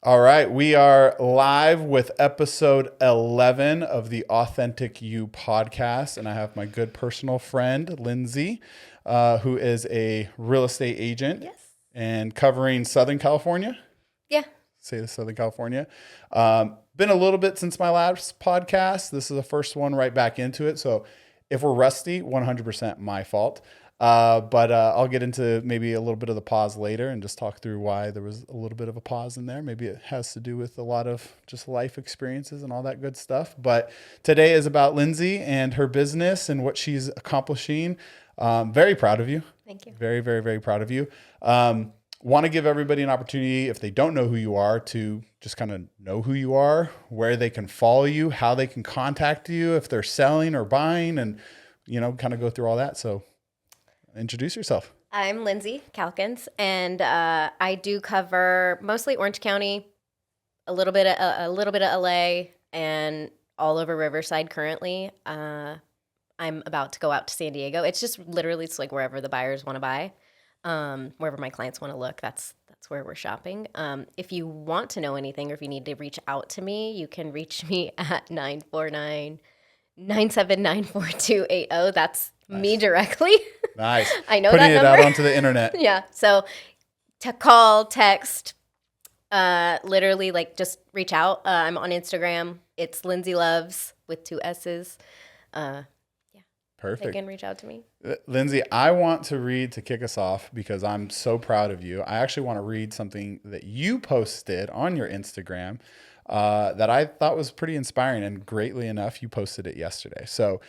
All right, we are live with episode 11 of the Authentic You podcast, and I have my good personal friend, Lynsey, who is a real estate agent and covering Southern California. Yeah. Say the Southern California. Been a little bit since my last podcast. This is the first one right back into it. So if we're rusty, 100% my fault. But I'll get into maybe a little bit of the pause later and just talk through why there was a little bit of a pause in there. Maybe it has to do with a lot of just life experiences and all that good stuff. But today is about Lynsey and her business and what she's accomplishing. Very proud of you. Thank you. Very, very, very proud of you. Want to give everybody an opportunity, if they don't know who you are, to just kind of know who you are, where they can follow you, how they can contact you, if they're selling or buying, and, you know, kind of go through all that. So introduce yourself. I'm Lynsey Calkins, and I do cover mostly Orange County, a little bit of LA, and all over Riverside currently. I'm about to go out to San Diego. It's just literally, it's like wherever the buyers want to buy, wherever my clients want to look. That's where we're shopping. If you want to know anything, or if you need to reach out to me, you can reach me at 949-979-4280. That's nice. Me directly. Nice. I know Putting that number. It out onto the internet. Yeah. So to call, text, literally like just reach out. I'm on Instagram. It's Lynsey Loves with 2 S's. Perfect. They can reach out to me. Lynsey, I want to read to kick us off because I'm so proud of you. I actually want to read something that you posted on your Instagram that I thought was pretty inspiring, and greatly enough, you posted it yesterday. So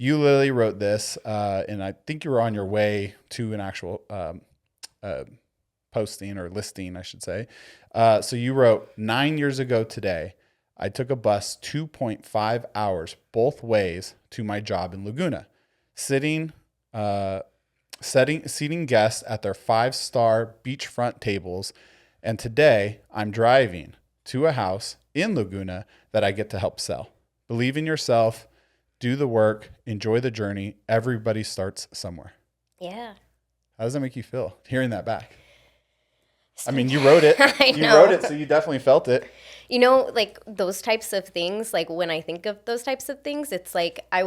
you literally wrote this, and I think you were on your way to an actual posting or listing, I should say. So you wrote, 9 years ago today, I took a bus 2.5 hours both ways to my job in Laguna, seating guests at their 5-star beachfront tables. And today I'm driving to a house in Laguna that I get to help sell. Believe in yourself, do the work, enjoy the journey. Everybody starts somewhere. Yeah. How does that make you feel hearing that back? I mean, you wrote it. You wrote it, so you definitely felt it. You know, like those types of things, like when I think of those types of things, it's like I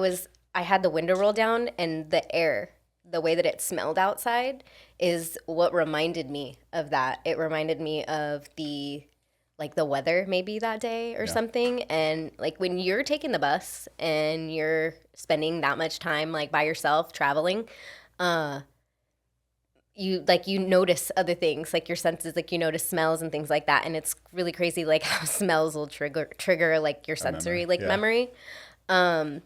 had the window roll down, and the air, the way that it smelled outside is what reminded me of that. It reminded me of the weather maybe that day or something. And like when you're taking the bus and you're spending that much time like by yourself traveling, you notice other things, like your senses, like you notice smells and things like that. And it's really crazy, like how smells will trigger like your sensory memory. I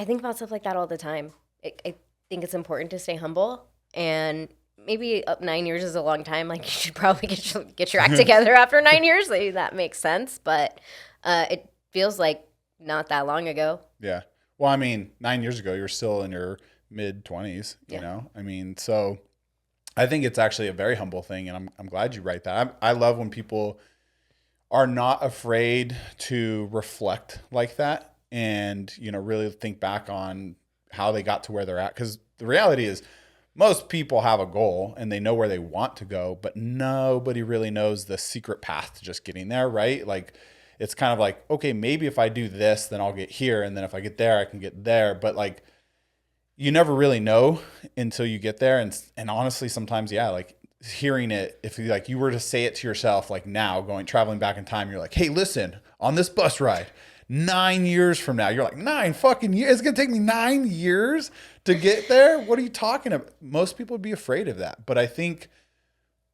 think about stuff like that all the time. I think it's important to stay humble, and maybe 9 years is a long time. Like you should probably get your act together after 9 years. Like, that makes sense, but it feels like not that long ago. Yeah. Well, I mean, 9 years ago, you're still in your mid-20s, you know? I mean, so I think it's actually a very humble thing, and I'm glad you write that. I love when people are not afraid to reflect like that and, you know, really think back on how they got to where they're at. Because the reality is most people have a goal and they know where they want to go, but nobody really knows the secret path to just getting there, right? Like it's kind of like, okay, maybe if I do this, then I'll get here. And then if I get there, I can get there. But like, you never really know until you get there. And honestly, sometimes, yeah, like hearing it, if you were to say it to yourself, like now traveling back in time, you're like, hey, listen, on this bus ride, 9 years from now, you're like, 9 fucking years. It's going to take me 9 years to get there. What are you talking about? Most people would be afraid of that. But I think,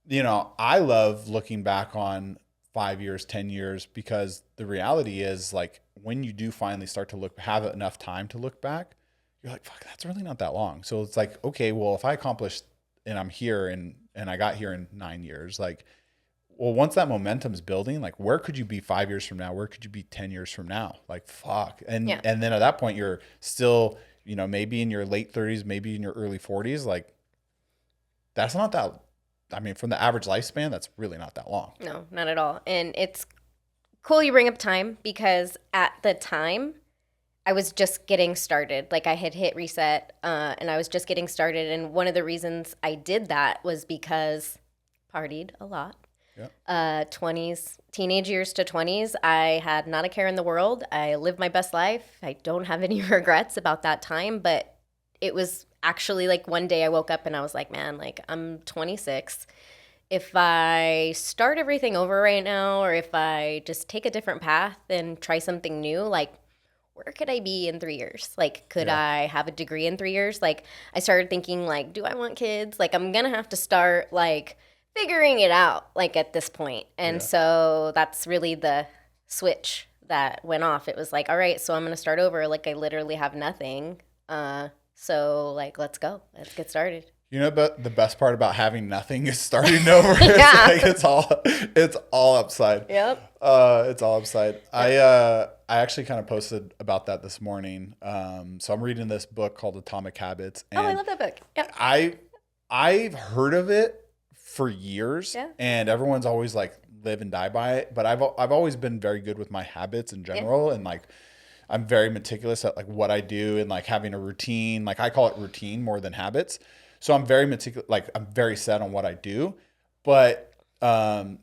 you know, I love looking back on 5 years, 10 years, because the reality is like when you do finally start to have enough time to look back, you're like, fuck, that's really not that long. So it's like, okay, well, if I accomplished and I'm here and I got here in 9 years, like, well, once that momentum is building, like where could you be 5 years from now? Where could you be 10 years from now? Like, fuck. And then at that point, you're still, you know, maybe in your late 30s, maybe in your early 40s. Like, that's not that, I mean, from the average lifespan, that's really not that long. No, not at all. And it's cool you bring up time, because at the time, I was just getting started. Like I had hit reset and I was just getting started. And one of the reasons I did that was because partied a lot. 20s, teenage years to 20s, I had not a care in the world. I lived my best life. I don't have any regrets about that time, but it was actually like one day I woke up and I was like, man, like I'm 26. If I start everything over right now, or if I just take a different path and try something new, like where could I be in 3 years? Like, could I have a degree in 3 years? Like, I started thinking, like, do I want kids? Like, I'm going to have to start, like, figuring it out, like, at this point. And so that's really the switch that went off. It was like, all right, so I'm going to start over. Like, I literally have nothing. So, like, let's go. Let's get started. You know, but the best part about having nothing is starting over. It's all upside. Yep. It's all upside. I actually kind of posted about that this morning. So I'm reading this book called Atomic Habits. And I love that book. Yep. I've heard of it for years, and everyone's always like live and die by it. But I've always been very good with my habits in general, and like I'm very meticulous at like what I do and like having a routine. Like I call it routine more than habits. So I'm very meticulous, like I'm very set on what I do, but I'm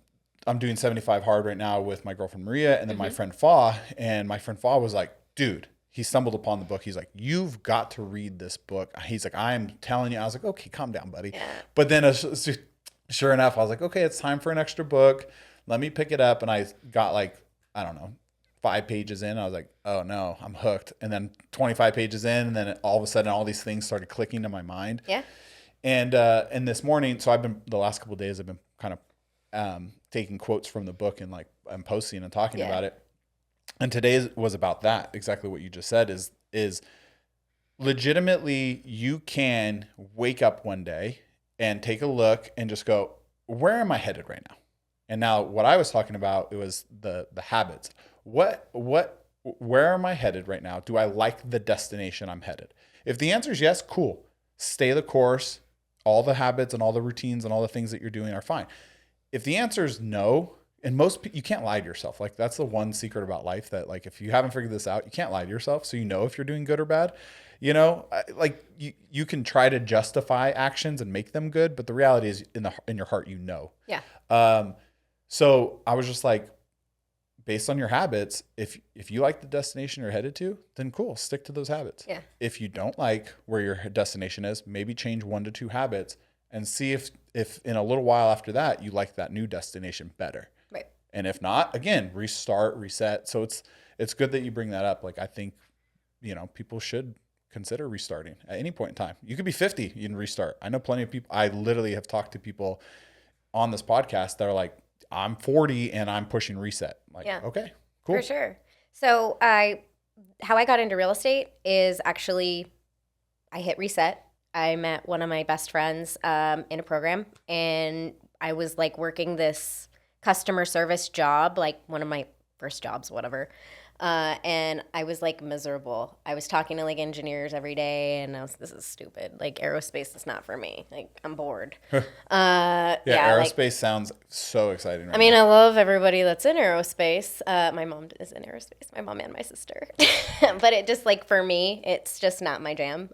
doing 75 hard right now with my girlfriend Maria and then my friend Fa. And my friend Fa was like, dude, he stumbled upon the book. He's like, you've got to read this book. He's like, I'm telling you. I was like, okay, calm down, buddy. Yeah. But then sure enough, I was like, okay, it's time for an extra book. Let me pick it up. And I got like, I don't know, 5 pages in. I was like, oh no, I'm hooked. And then 25 pages in, and then all of a sudden all these things started clicking to my mind. Yeah. And this morning, so the last couple of days, I've been kind of taking quotes from the book and like I'm posting and talking about it. And today was about that. Exactly what you just said is legitimately you can wake up one day and take a look and just go, where am I headed right now? And now what I was talking about, it was the habits. Where am I headed right now? Do I like the destination I'm headed? If the answer is yes, cool. Stay the course. All the habits and all the routines and all the things that you're doing are fine. If the answer is no, and you can't lie to yourself. Like that's the one secret about life, that like if you haven't figured this out, you can't lie to yourself. So you know if you're doing good or bad. You know, like you can try to justify actions and make them good, but the reality is in your heart, you know. Yeah. So I was just like, based on your habits, if you like the destination you're headed to, then cool, stick to those habits. Yeah. If you don't like where your destination is, maybe change 1 to 2 habits and see if in a little while after that you like that new destination better. Right. And if not, again, restart, reset. So it's good that you bring that up. Like I think, you know, people should consider restarting at any point in time. You could be 50, you can restart. I know plenty of people. I literally have talked to people on this podcast that are like, I'm 40 and I'm pushing reset. Like, okay, cool. For sure. So how I got into real estate is actually I hit reset. I met one of my best friends in a program, and I was like working this customer service job, like one of my first jobs, whatever. And I was like miserable. I was talking to like engineers every day, and this is stupid. Like aerospace is not for me. Like I'm bored. Aerospace like, sounds so exciting. Right I love everybody that's in aerospace. My mom is in aerospace. My mom and my sister. But it just like for me, it's just not my jam.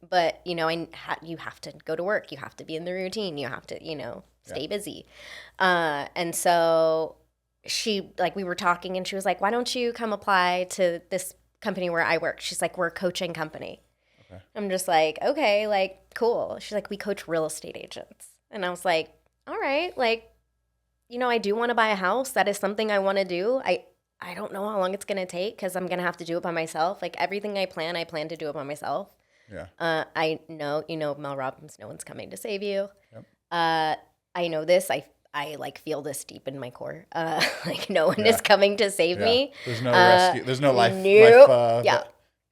But you know, you have to go to work. You have to be in the routine. You have to, stay busy. And so we were talking and she was like, why don't you come apply to this company where I work? She's like, we're a coaching company. Okay. I'm just like, okay, like, cool. She's like, we coach real estate agents. And I was like, all right, like, I do want to buy a house. That is something I want to do. I don't know how long it's going to take because I'm going to have to do it by myself. Like everything I plan to do it by myself. Yeah. I know, Mel Robbins, no one's coming to save you. Yep. I know this. I like feel this deep in my core. Like no one is coming to save me. There's no rescue. There's no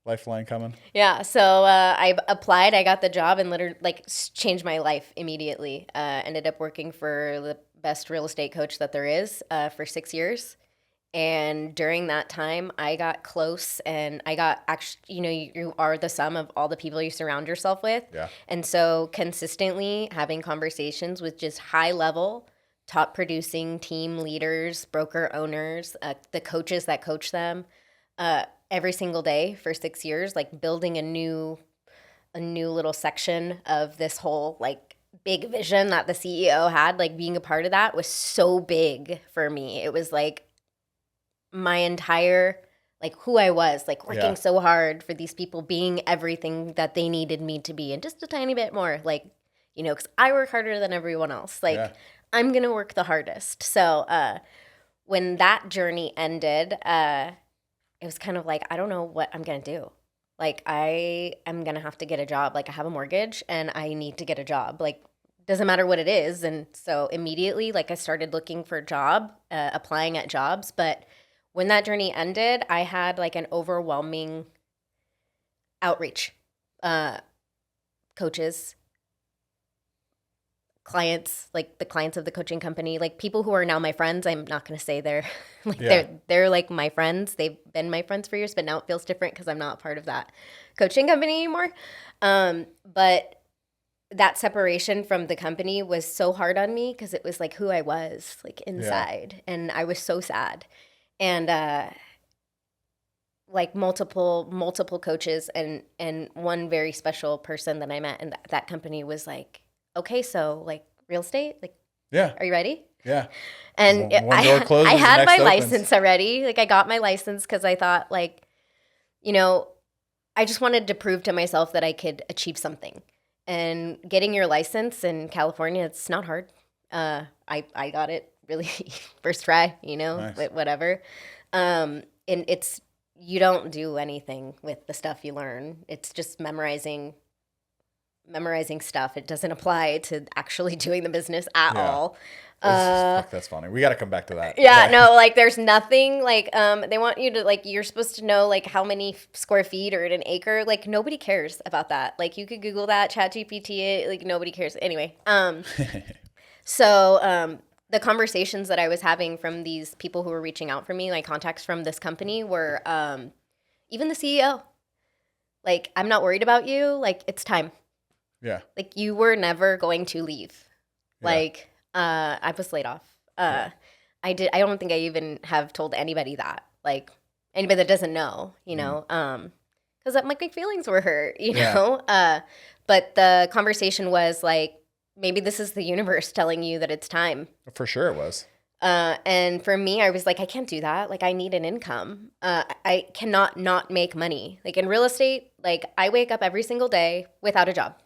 lifeline coming. Yeah. So I applied. I got the job and literally like changed my life immediately. Ended up working for the best real estate coach that there is for 6 years. And during that time, I got close and I got actually, you are the sum of all the people you surround yourself with. Yeah. And so consistently having conversations with just high level, top producing team leaders, broker owners, the coaches that coach them every single day for 6 years, like building a new little section of this whole like big vision that the CEO had, like being a part of that was so big for me. It was like my entire, like who I was, like working so hard for these people, being everything that they needed me to be, and just a tiny bit more, like, you know, because I work harder than everyone else. Like I'm going to work the hardest. So when that journey ended, it was kind of like, I don't know what I'm going to do. Like I am going to have to get a job. Like I have a mortgage and I need to get a job. Like doesn't matter what it is. And so immediately, like I started looking for a job, applying at jobs. But when that journey ended, I had like an overwhelming outreach. Coaches, clients, like the clients of the coaching company, like people who are now my friends. I'm not going to say they're like they're like my friends. They've been my friends for years, but now it feels different because I'm not part of that coaching company anymore. But that separation from the company was so hard on me because it was like who I was, like inside, and I was so sad. And like multiple coaches and one very special person that I met in that company was like, okay, so like real estate, like, are you ready? Yeah. And one door closes, I had my opens. license already. Like I got my license because I thought like, you know, I just wanted to prove to myself that I could achieve something. And getting your license in California, it's not hard. I got it really first try, you know, nice. Whatever. And it's, you don't do anything with the stuff you learn. It's just memorizing stuff. It doesn't apply to actually doing the business at all. Fuck, that's funny. We got to come back to that. Yeah, no, like there's nothing like, they want you to like, you're supposed to know like how many square feet or in an acre. Like nobody cares about that. Like you could Google that, ChatGPT it, like nobody cares. Anyway, so the conversations that I was having from these people who were reaching out for me, like contacts from this company were, even the CEO, like, I'm not worried about you. Like, it's time. Yeah. Like you were never going to leave. Yeah. Like, I was laid off. I don't think I even have told anybody that, like anybody that doesn't know, you know, cause like my feelings were hurt, you know? But the conversation was like, maybe this is the universe telling you that it's time. For sure it was. And for me, I was like, I can't do that. Like, I need an income. I cannot not make money. Like in real estate, like I wake up every single day without a job,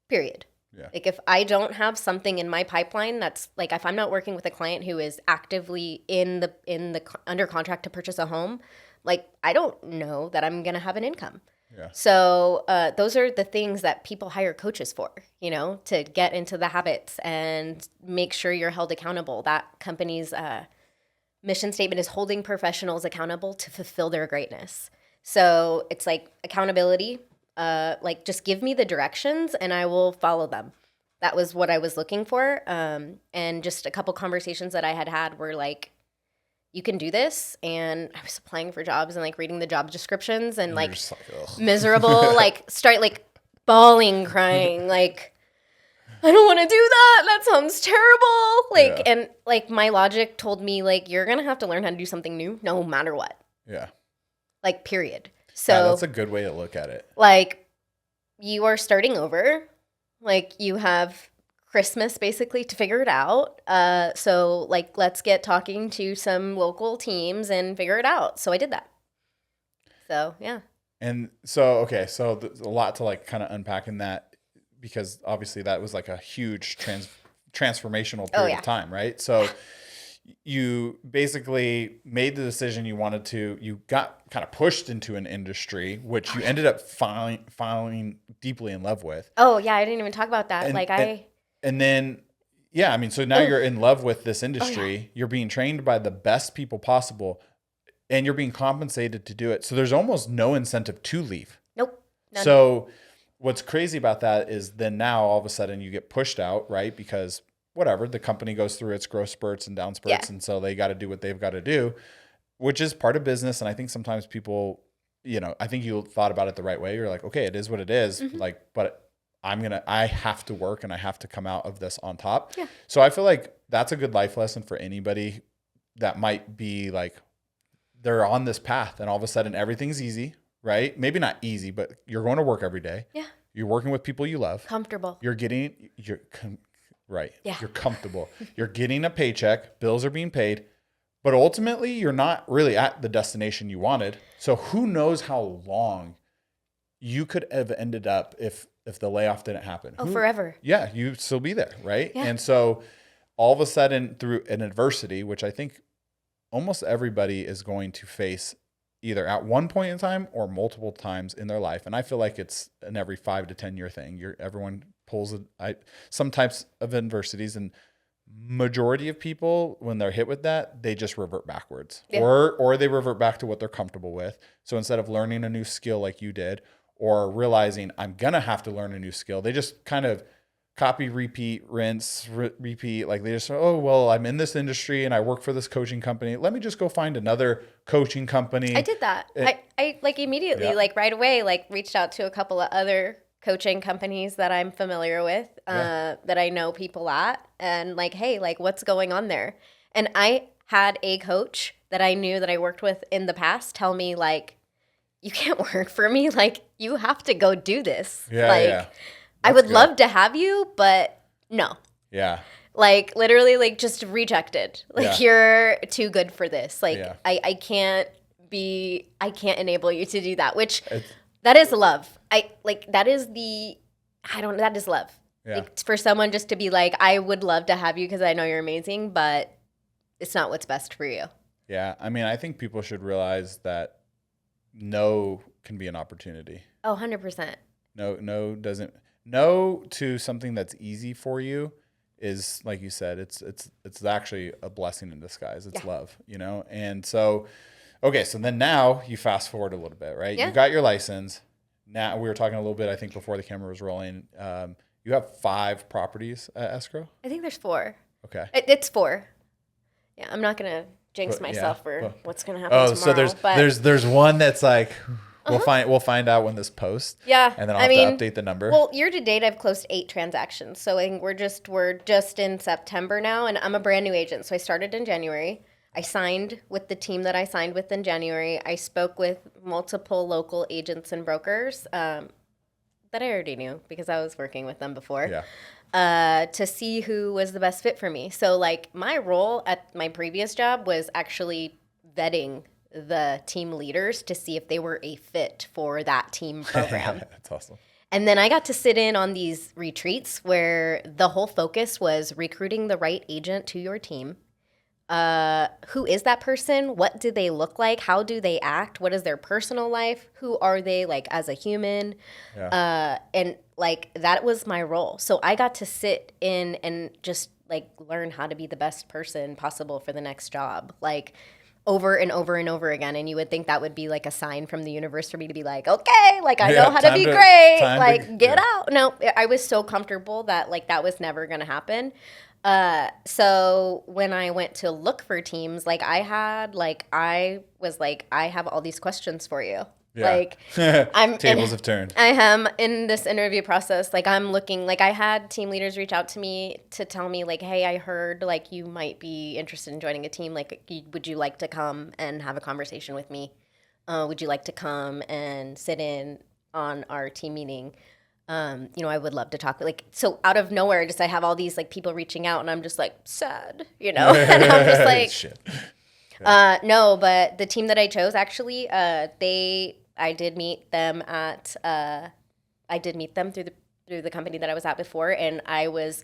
period. Yeah. Like if I don't have something in my pipeline, that's like, if I'm not working with a client who is actively in the under contract to purchase a home, like I don't know that I'm going to have an income. Yeah. So those are the things that people hire coaches for, you know, to get into the habits and make sure you're held accountable. That company's mission statement is holding professionals accountable to fulfill their greatness. So it's like accountability, like just give me the directions and I will follow them. That was what I was looking for. And just a couple conversations that I had were like, you can do this. And I was applying for jobs and like reading the job descriptions and like miserable, like start like bawling, crying, like, I don't want to do that. That sounds terrible. Like, and like my logic told me like, you're going to have to learn how to do something new no matter what. Yeah. Like, period. So that's a good way to look at it. Like you are starting over. Like you have Christmas basically to figure it out. So like, let's get talking to some local teams and figure it out. So I did that. So, yeah. And so, okay. So there's a lot to like kind of unpack in that because obviously that was like a huge transformational period of time, right? So you basically made the decision you wanted to, you got kind of pushed into an industry, which you ended up falling deeply in love with. Oh yeah. I didn't even talk about that. And then, yeah, I mean, so now you're in love with this industry. Oh, yeah. You're being trained by the best people possible and you're being compensated to do it. So there's almost no incentive to leave. Nope. None. So what's crazy about that is then now all of a sudden you get pushed out, right? Because whatever, the company goes through its growth spurts and down spurts. Yeah. And so they got to do what they've got to do, which is part of business. And I think sometimes people, you know, I think you thought about it the right way. You're like, okay, it is what it is. Mm-hmm. Like, but I have to work and I have to come out of this on top. Yeah. So I feel like that's a good life lesson for anybody that might be like, they're on this path and all of a sudden everything's easy, right? Maybe not easy, but you're going to work every day. Yeah. You're working with people you love. Comfortable. Right. Yeah. You're comfortable. You're getting a paycheck. Bills are being paid. But ultimately, you're not really at the destination you wanted. So who knows how long you could have ended up if the layoff didn't happen. Forever. Yeah, you'd still be there, right? Yeah. And so all of a sudden, through an adversity, which I think almost everybody is going to face either at one point in time or multiple times in their life. And I feel like it's an every 5 to 10 year thing. Everyone pulls some types of adversities, and majority of people, when they're hit with that, they just revert backwards, or they revert back to what they're comfortable with. So instead of learning a new skill like you did, or realizing I'm going to have to learn a new skill, they just kind of copy, repeat, rinse, repeat. Like they just, oh, well, I'm in this industry and I work for this coaching company. Let me just go find another coaching company. I did that. I like immediately, like right away, like reached out to a couple of other coaching companies that I'm familiar with, that I know people at, and like, hey, like what's going on there? And I had a coach that I knew that I worked with in the past tell me like, you can't work for me. Like you have to go do this. I would love to have you, but no. Yeah. Like literally like just rejected. Like you're too good for this. Like I can't enable you to do that, which that is love. That is love. Yeah. Like, for someone just to be like, I would love to have you because I know you're amazing, but it's not what's best for you. Yeah. I mean, I think people should realize that no can be an opportunity. Oh, 100%. No to something that's easy for you is, like you said, it's actually a blessing in disguise. It's love, you know? And so, okay, so then now you fast forward a little bit, right? Yeah. You got your license. Now we were talking a little bit, I think, before the camera was rolling. You have 5 properties at escrow? I think there's 4. Okay. It's 4. Yeah, I'm not going to jinx myself for what's going to happen tomorrow. So there's one that's like... We'll find out when this posts. Yeah. And then I'll have to update the number. Well, year to date, I've closed 8 transactions. So I think we're just in September now, and I'm a brand new agent. So I started in January. I signed with the team that I signed with in January. I spoke with multiple local agents and brokers that I already knew because I was working with them before. Yeah. To see who was the best fit for me. So like my role at my previous job was actually vetting the team leaders to see if they were a fit for that team program. That's awesome. And then I got to sit in on these retreats where the whole focus was recruiting the right agent to your team. Who is that person? What do they look like? How do they act? What is their personal life? Who are they like as a human? Yeah. And like that was my role. So I got to sit in and just like learn how to be the best person possible for the next job. Like over and over and over again. And you would think that would be like a sign from the universe for me to be like, okay, like I know how to be great. Like get out. No, I was so comfortable that like that was never going to happen. So when I went to look for teams, like I was like, I have all these questions for you. Yeah. Like tables have turned. I am in this interview process. Like I'm looking, like I had team leaders reach out to me to tell me like, hey, I heard like you might be interested in joining a team. Like, would you like to come and have a conversation with me? Would you like to come and sit in on our team meeting? I would love to talk. Like, so out of nowhere, I have all these like people reaching out and I'm just like sad, and I'm just like, shit. Yeah. No, but the team that I chose actually, I did meet them through the company that I was at before, and I was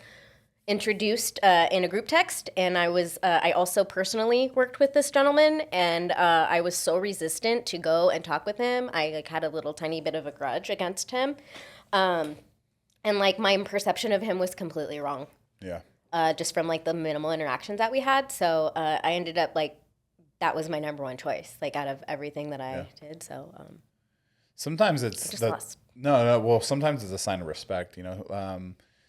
introduced in a group text, and I also personally worked with this gentleman, and I was so resistant to go and talk with him. I like had a little tiny bit of a grudge against him, and like my perception of him was completely wrong. Yeah. Just from like the minimal interactions that we had, so I ended up like. That was my number one choice, like out of everything that I did. So sometimes it's sometimes it's a sign of respect.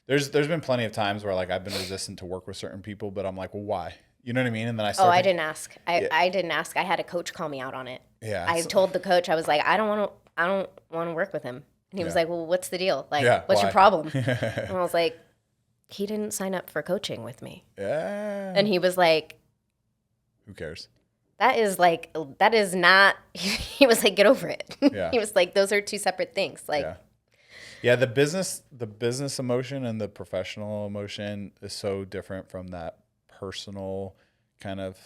There's been plenty of times where like I've been resistant to work with certain people, but I'm like, well, why? You know what I mean? And then I didn't ask. I didn't ask. I had a coach call me out on it. Yeah. I told the coach, I was like, I don't want to work with him. And he was like, well, what's the deal? Like, what's your problem? And I was like, he didn't sign up for coaching with me. Yeah. And he was like, who cares? That is not, he was like, get over it. Yeah. He was like, those are 2 separate things. Like, Yeah, the business emotion and the professional emotion is so different from that personal kind of,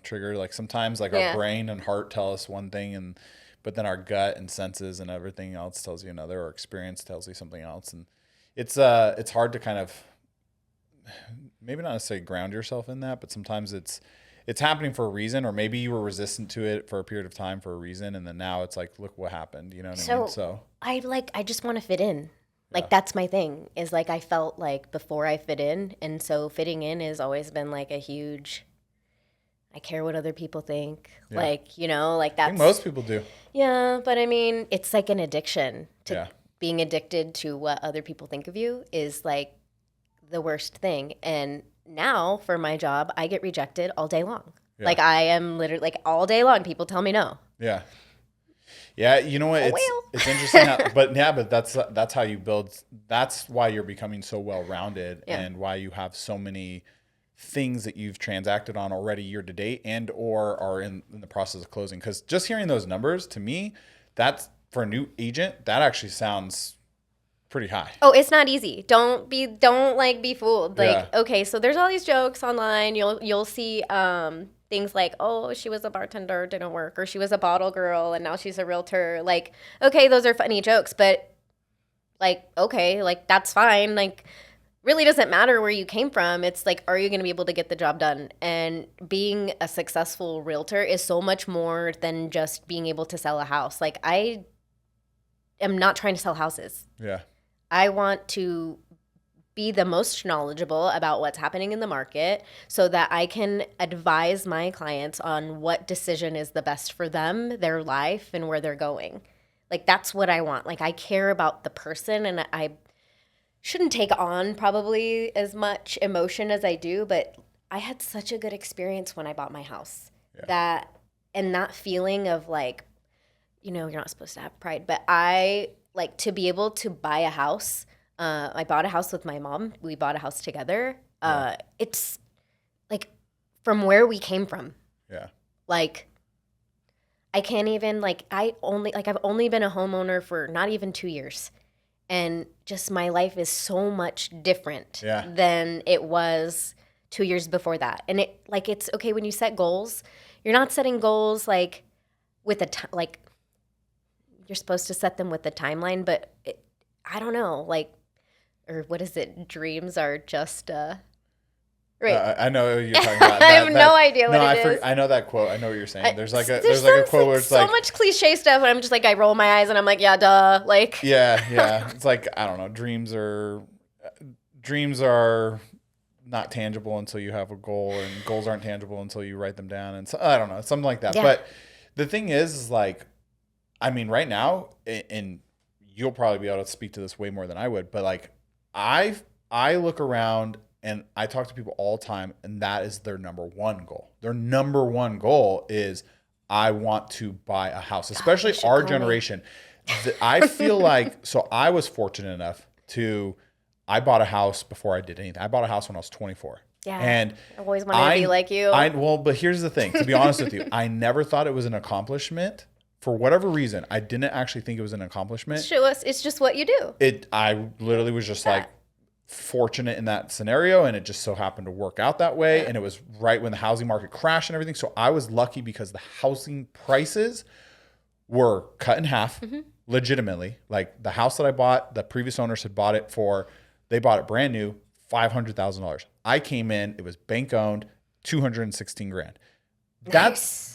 trigger. Like sometimes like our brain and heart tell us one thing but then our gut and senses and everything else tells you another, or experience tells you something else. And it's hard to kind of maybe not necessarily ground yourself in that, but sometimes it's happening for a reason, or maybe you were resistant to it for a period of time for a reason, and then now it's like, look what happened. You know what I mean? So I just want to fit in. Like that's my thing. Is like I felt like before I fit in, and so fitting in has always been like a huge. I care what other people think. Yeah. Like like that's. I think most people do. Yeah, but I mean, it's like an addiction to being addicted to what other people think of you is like the worst thing. And now for my job, I get rejected all day long. Yeah. Like I am literally like all day long. People tell me no. Yeah. Yeah. You know what? It's interesting. But that's how you build. That's why you're becoming so well-rounded and why you have so many things that you've transacted on already year to date and or are in the process of closing. Because just hearing those numbers, to me, that's for a new agent, that actually sounds pretty high. Oh, it's not easy. Don't be fooled. Like, okay, so there's all these jokes online. You'll see things like, oh, she was a bartender, didn't work, or she was a bottle girl and now she's a realtor. Like, okay, those are funny jokes, but like, okay, like that's fine. Like, really doesn't matter where you came from. It's like, are you going to be able to get the job done? And being a successful realtor is so much more than just being able to sell a house. Like I am not trying to sell houses. Yeah. I want to be the most knowledgeable about what's happening in the market so that I can advise my clients on what decision is the best for them, their life, and where they're going. Like that's what I want. Like I care about the person, and I shouldn't take on probably as much emotion as I do, but I had such a good experience when I bought my house. That feeling of like, you're not supposed to have pride, but I like to be able to buy a house. I bought a house with my mom. We bought a house together. It's like from where we came from. Yeah. Like I can't even I've only been a homeowner for not even 2 years. And just my life is so much different than it was 2 years before that. And it's okay when you set goals. You're not setting goals like with you're supposed to set them with a timeline, but I don't know, or what is it? Dreams are just right. I know what you're talking about. I have no idea what it is. I know that quote. I know what you're saying. There's like a quote where it's so much cliche stuff, and I'm just like I roll my eyes and I'm like, yeah, duh. Like yeah. It's like I don't know. Dreams are not tangible until you have a goal, and goals aren't tangible until you write them down, and so, I don't know, something like that. Yeah. But the thing is like, I mean, right now, and you'll probably be able to speak to this way more than I would, but like I look around. And I talk to people all the time, and that is their number one goal. Their number one goal is, I want to buy a house, especially our generation. I feel like, so I was fortunate enough I bought a house before I did anything. I bought a house when I was 24. Yeah. And I always wanted to be like you. Well, but here's the thing. To be honest with you, I never thought it was an accomplishment. For whatever reason, I didn't actually think it was an accomplishment. It's just what you do. I literally was just like, fortunate in that scenario, and it just so happened to work out that way. And it was right when the housing market crashed and everything. So I was lucky because the housing prices were cut in half, legitimately. Like the house that I bought, the previous owners had bought it they bought it brand new, $500,000. I came in, it was bank owned, $216,000.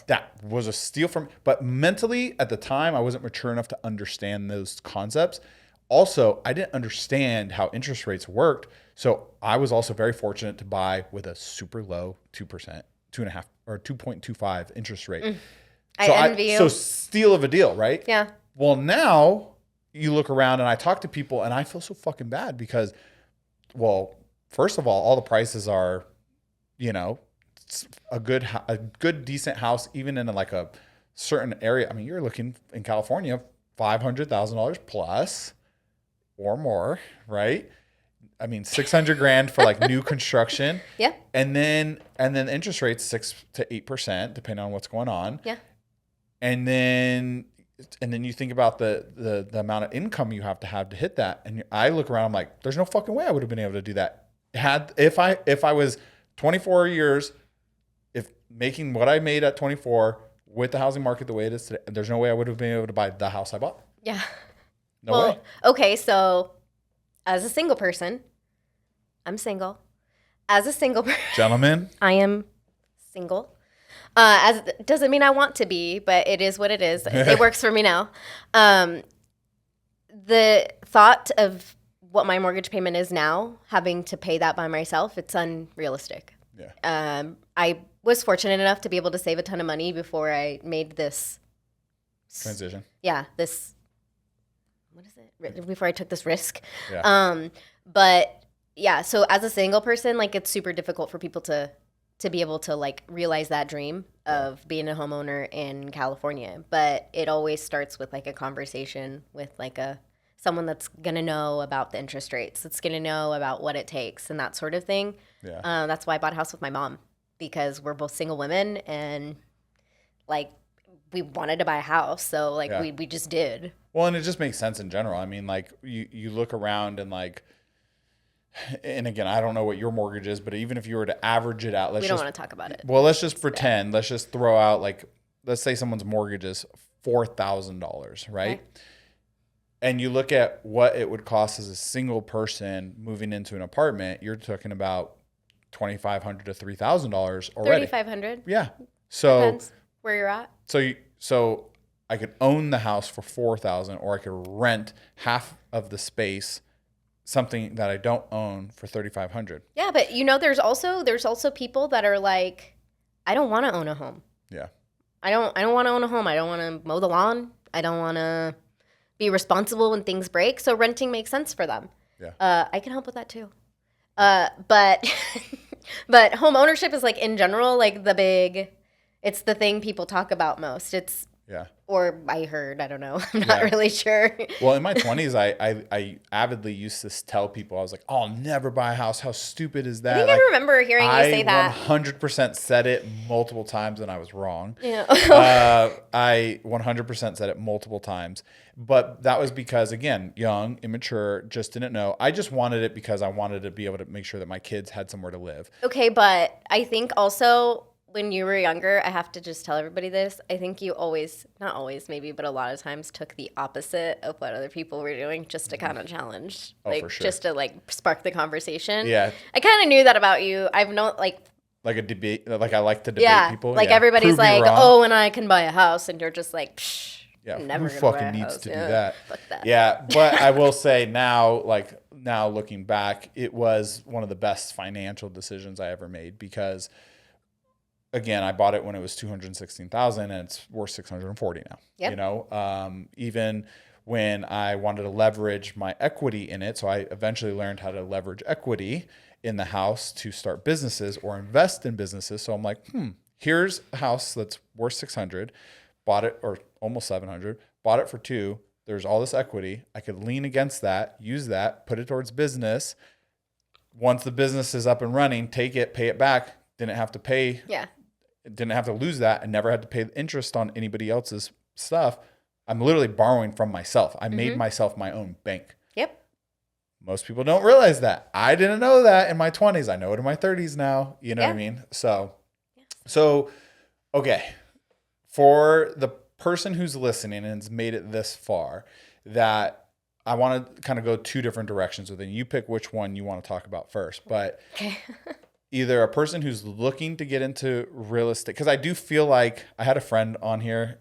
That was a steal from, but mentally at the time, I wasn't mature enough to understand those concepts. Also, I didn't understand how interest rates worked. So I was also very fortunate to buy with a super low 2%, 2.5 or 2.25 interest rate. I envy you. So steal of a deal, right? Yeah. Well, now you look around and I talk to people and I feel so fucking bad because, well, first of all the prices are, a good decent house, even in like a certain area. I mean, you're looking in California, $500,000 plus. Or more, right? I mean, $600,000 for like new construction. Yeah. And then the interest rate's 6 to 8%, depending on what's going on. Yeah. And then and then you think about the amount of income you have to hit that. And I look around, I'm like, there's no fucking way I would have been able to do that. If I was 24 years, if making what I made at 24 with the housing market the way it is today, there's no way I would have been able to buy the house I bought. Yeah. No way. Okay. So as a single person, I'm single. As a single person, Gentlemen, I am single. As doesn't mean I want to be, but it is what it is. It works for me now. The thought of what my mortgage payment is now, having to pay that by myself, it's unrealistic. Yeah. I was fortunate enough to be able to save a ton of money before I made this transition. Yeah, this. What is it? Before I took this risk. Yeah. But yeah, so as a single person, like it's super difficult for people to be able to like realize that dream of being a homeowner in California. But it always starts with like a conversation with like someone that's gonna know about the interest rates, that's gonna know about what it takes and that sort of thing. Yeah. That's why I bought a house with my mom, because we're both single women and like we wanted to buy a house, so like we just did. Well, and it just makes sense in general. I mean, like you look around and like, and again, I don't know what your mortgage is, but even if you were to average it out, we don't want to talk about it. Well, let's just pretend. Let's just throw out like, let's say someone's mortgage is $4,000, right? Okay. And you look at what it would cost as a single person moving into an apartment, you're talking about $2,500 to $3,000 already. $3,500. Yeah. So depends where you're at. So I could own the house for $4,000, or I could rent half of the space, something that I don't own, for $3,500. Yeah, but you know, there's also people that are like, I don't want to own a home. Yeah. I don't want to own a home. I don't want to mow the lawn. I don't want to be responsible when things break. So renting makes sense for them. Yeah. I can help with that too. But home ownership is like in general, like it's the thing people talk about most. It's Yeah. Or I heard, I don't know. I'm not really sure. Well, in my 20s, I avidly used to tell people, I was like, oh, I'll never buy a house. How stupid is that? I think I remember hearing you say that. I 100% said it multiple times and I was wrong. Yeah. I 100% said it multiple times. But that was because, again, young, immature, just didn't know. I just wanted it because I wanted to be able to make sure that my kids had somewhere to live. Okay, but I think also when you were younger, I have to just tell everybody this. I think you always, not always maybe, but a lot of times took the opposite of what other people were doing just to kind of challenge. For sure. Just to like spark the conversation. Yeah. I kind of knew that about you. I've known like a debate, like I like to debate people. Like everybody's like, oh, and I can buy a house, and you're just like, psh, yeah, never who fucking needs to do that? Fuck that. Yeah, but I will say now looking back, it was one of the best financial decisions I ever made, because again, I bought it when it was $216,000 and it's worth $640 now. Yep. You know, even when I wanted to leverage my equity in it, so I eventually learned how to leverage equity in the house to start businesses or invest in businesses. So I'm like, here's a house that's worth $600, bought it, or almost $700, bought it for $2. There's all this equity. I could lean against that, use that, put it towards business. Once the business is up and running, take it, pay it back. Didn't have to pay. Yeah. Didn't have to lose that, and never had to pay the interest on anybody else's stuff. I'm literally borrowing from myself. I made myself my own bank. Yep. Most people don't realize that. I didn't know that in my 20s. I know it in my 30s now. You know what I mean? So, okay. For the person who's listening and has made it this far, that I want to kind of go two different directions with it. You pick which one you want to talk about first. But either a person who's looking to get into real estate, because I do feel like I had a friend on here,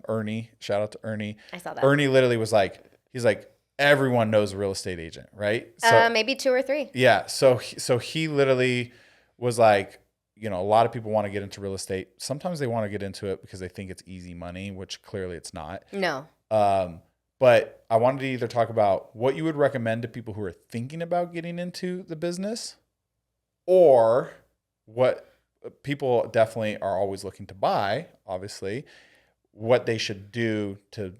Ernie. Shout out to Ernie. I saw that. Ernie literally was like, he's like, everyone knows a real estate agent, right? So, maybe 2 or 3. Yeah. So he literally was like, you know, a lot of people want to get into real estate. Sometimes they want to get into it because they think it's easy money, which clearly it's not. No. But I wanted to either talk about what you would recommend to people who are thinking about getting into the business, or what people definitely are always looking to buy, obviously, what they should do to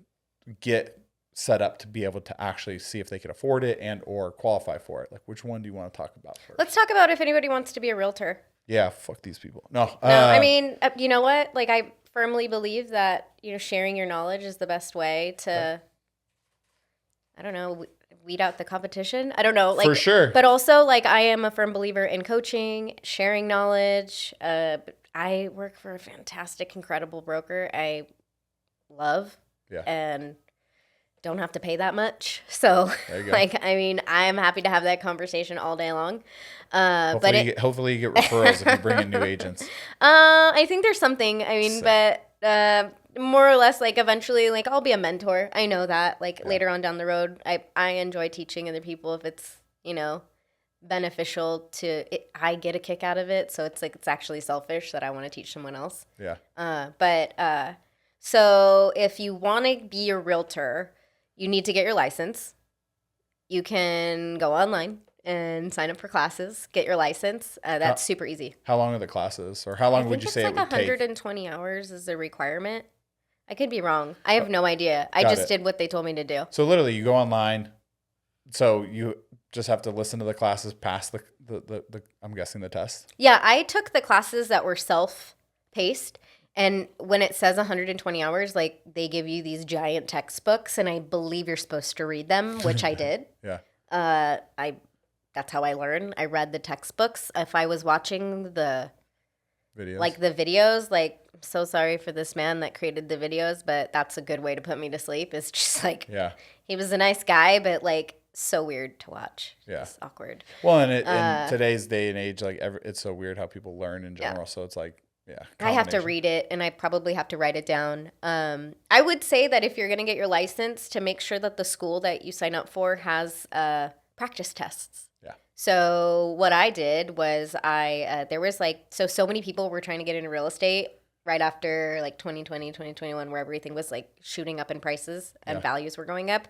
get set up to be able to actually see if they can afford it and or qualify for it. Like, which one do you want to talk about first? Let's talk about if anybody wants to be a realtor. Yeah, fuck these people. No. I mean, you know what? Like, firmly believe that, sharing your knowledge is the best way to, I don't know, weed out the competition. I don't know. For sure. But also, I am a firm believer in coaching, sharing knowledge. I work for a fantastic, incredible broker I love and don't have to pay that much. So, I'm happy to have that conversation all day long. Hopefully you get referrals if you bring in new agents. I think there's something. But more or less, eventually, I'll be a mentor. I know that. Later on down the road, I enjoy teaching other people if it's, beneficial to it. I get a kick out of it. So it's it's actually selfish that I want to teach someone else. Yeah. So if you want to be a realtor, you need to get your license. You can go online and sign up for classes, get your license. That's super easy. How long are the classes? Or how long would you say it would take? 120 hours is the requirement. I could be wrong. I have no idea. I just did what they told me to do. So literally you go online. So you just have to listen to the classes, pass the I'm guessing the test. Yeah, I took the classes that were self-paced. And when it says 120 hours, they give you these giant textbooks, and I believe you're supposed to read them, which I did. Yeah. That's how I learned. I read the textbooks. If I was watching the videos, I'm so sorry for this man that created the videos, but that's a good way to put me to sleep. It's just he was a nice guy, but so weird to watch. Yeah. It's awkward. Well, and in today's day and age, it's so weird how people learn in general. Yeah. So it's I have to read it, and I probably have to write it down. I would say that if you're going to get your license, to make sure that the school that you sign up for has practice tests. Yeah. So what I did was there was so many people were trying to get into real estate right after 2020, 2021, where everything was shooting up in prices and values were going up,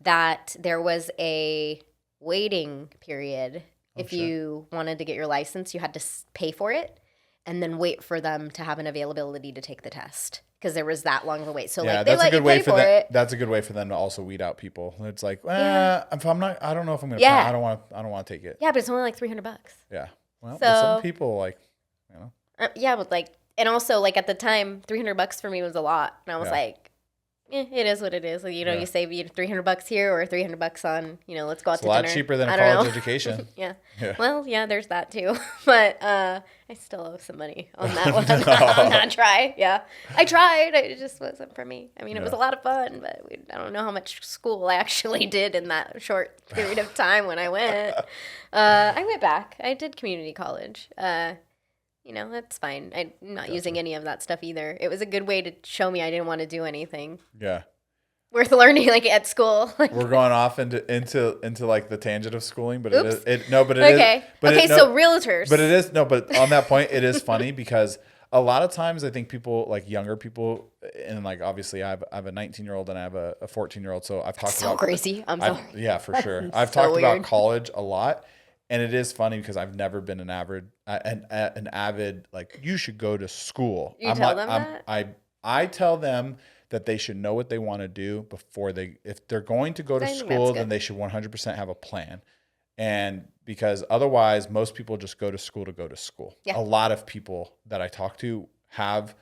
that there was a waiting period. If you wanted to get your license, you had to pay for it and then wait for them to have an availability to take the test, because there was that long of a wait. So they let you pay for it. That's a good way for them to also weed out people. It's if I'm not, I don't know if I'm going to pay. I don't want to take it. Yeah, but it's only $300. Yeah. Well, some people but and also at the time, $300 for me was a lot. And I was it is what it is. You save $300 here or $300 on, let's go out to dinner. It's a lot cheaper than a college education. Yeah. Well, there's that too. But I still owe some money on that one. On that try. Yeah. I tried. It just wasn't for me. It was a lot of fun, but I don't know how much school I actually did in that short period of time when I went. I went back. I did community college. That's fine. I'm not using any of that stuff either. It was a good way to show me I didn't want to do anything. Yeah. Worth learning at school. We're going off into the tangent of schooling, but Oops. it is. So realtors. But it is but on that point, it is funny because a lot of times I think people younger people, and obviously I have a 19-year-old and I have a 14-year-old, so I've talked about crazy. I'm sorry. Yeah, for sure. I've talked about college a lot. And it is funny because I've never been an avid you should go to school. You tell them that? I tell them that they should know what they want to do before if they're going to go to school, then they should 100% have a plan. And because otherwise, most people just go to school to go to school. Yeah. A lot of people that I talk to have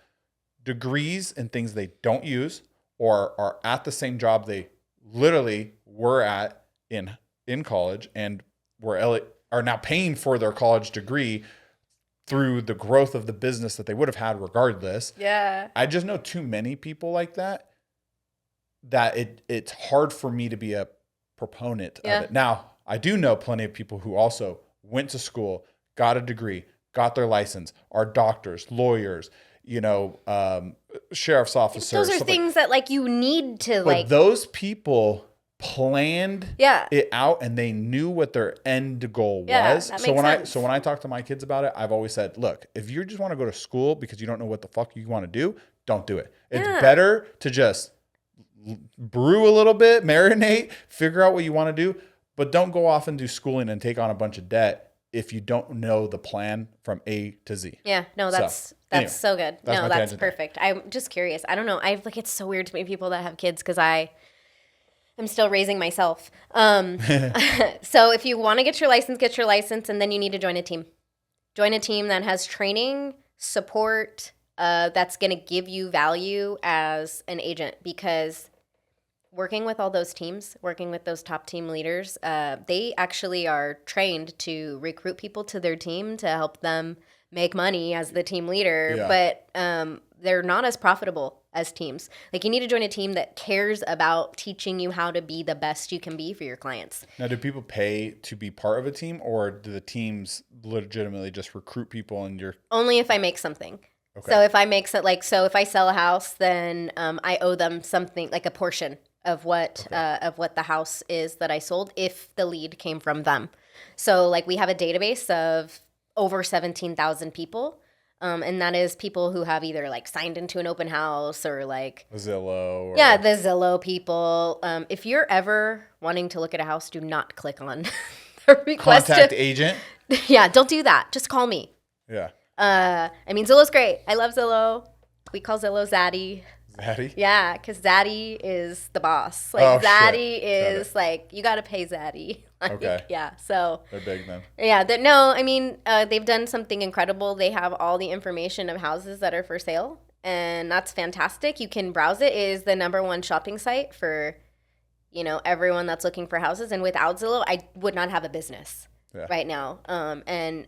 degrees in things they don't use or are at the same job they literally were at in college and are now paying for their college degree through the growth of the business that they would have had regardless. Yeah. I just know too many people like that it's hard for me to be a proponent of it. Now, I do know plenty of people who also went to school, got a degree, got their license, are doctors, lawyers, sheriff's officers. Those are things that you need to but those people planned it out and they knew what their end goal was. That makes sense. So when I talk to my kids about it, I've always said, look, if you just want to go to school because you don't know what the fuck you want to do, don't do it. It's better to just brew a little bit, marinate, figure out what you want to do, but don't go off and do schooling and take on a bunch of debt if you don't know the plan from A to Z. Yeah, no, that's so good. That's perfect. I'm just curious. I don't know. It's so weird to me people that have kids because I'm still raising myself. So if you want to get your license, and then you need to join a team. Join a team that has training, support, that's going to give you value as an agent, because working with all those teams, working with those top team leaders, they actually are trained to recruit people to their team to help them make money as the team leader, but they're not as profitable as teams. Like, you need to join a team that cares about teaching you how to be the best you can be for your clients. Now, do people pay to be part of a team, or do the teams legitimately just recruit people and you're... Only if I make something. Okay. So if I make if I sell a house, then I owe them something, like a portion of what the house is that I sold, if the lead came from them. So like, we have a database of over 17,000 people. And that is people who have either like signed into an open house or like Zillow. The Zillow people. If you're ever wanting to look at a house, do not click on the request. Contact agent. Yeah, don't do that. Just call me. Yeah. I mean, Zillow's great. I love Zillow. We call Zillow Zaddy. Zaddy? Yeah, because Zaddy is the boss. Like, Zaddy is like, you got to pay Zaddy. Like, okay. Yeah, so. They're big then. Yeah, no, I mean, they've done something incredible. They have all the information of houses that are for sale, and that's fantastic. You can browse it. It is the #1 shopping site for, everyone that's looking for houses. And without Zillow, I would not have a business right now. And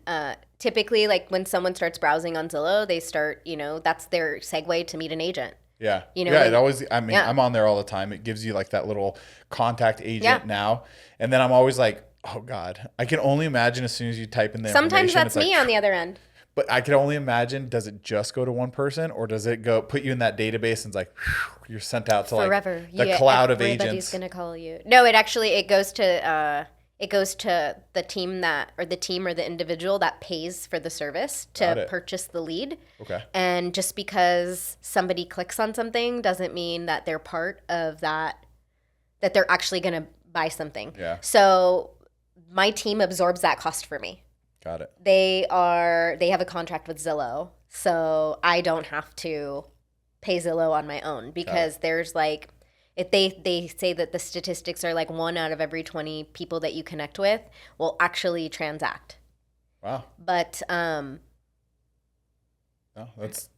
typically, like, when someone starts browsing on Zillow, they start, that's their segue to meet an agent. Yeah. It always, I'm on there all the time. It gives you like that little contact agent now. And then I'm always like, oh God, I can only imagine as soon as you type in the Sometimes that's me on the other end. But I can only imagine, does it just go to one person, or does it go put you in that database and it's like, whew, you're sent out to forever. Like the cloud of agents? Everybody's going to call you. No, it goes to the team or the individual that pays for the service to purchase the lead. Okay. And just because somebody clicks on something doesn't mean that they're part of that they're actually going to buy something. Yeah. So my team absorbs that cost for me. Got it. They have a contract with Zillow, so I don't have to pay Zillow on my own, because there's like, if they say that the statistics are like 1 out of every 20 people that you connect with will actually transact. Wow. But that's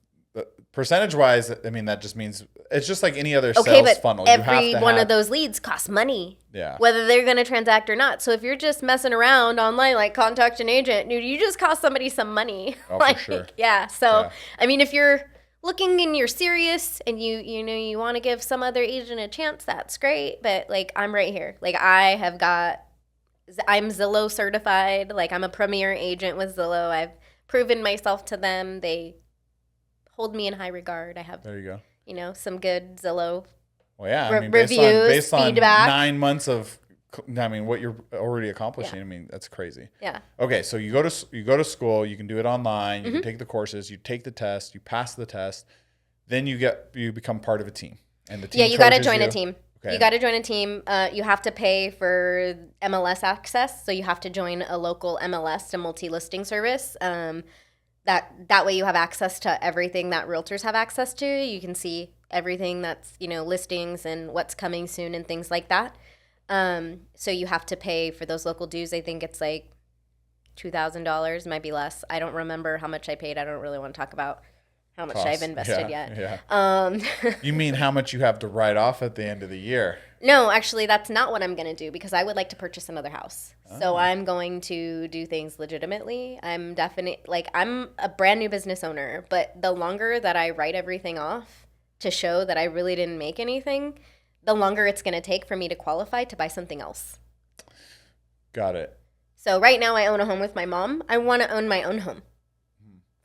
percentage wise. I mean, that just means it's just like any other sales funnel. Every one of those leads costs money. Yeah. Whether they're going to transact or not. So if you're just messing around online, like contact an agent, dude, you just cost somebody some money. Oh, for sure. Yeah. So I mean, if you're looking and you're serious and you want to give some other agent a chance, that's great. But like, I'm right here. Like, I'm Zillow certified. Like, I'm a premier agent with Zillow. I've proven myself to them. They hold me in high regard. I have, there you go. Some good Zillow reviews, based on feedback. 9 months of, what you're already accomplishing. Yeah. I mean, that's crazy. Yeah. Okay, so you go to school. You can do it online. You can take the courses. You take the test. You pass the test. Then you become part of a team. And the team you got to join a team. Okay. You got to join a team. You have to pay for MLS access, so you have to join a local MLS, a multi-listing service. That way you have access to everything that realtors have access to. You can see everything that's listings and what's coming soon and things like that. So you have to pay for those local dues. I think it's like $2,000, might be less. I don't remember how much I paid. I don't really want to talk about how much I've invested yet. Yeah. You mean how much you have to write off at the end of the year? No, actually, that's not what I'm going to do, because I would like to purchase another house. Oh. So I'm going to do things legitimately. I'm a brand new business owner, but the longer that I write everything off to show that I really didn't make anything, the longer it's going to take for me to qualify to buy something else. Got it. So right now I own a home with my mom. I want to own my own home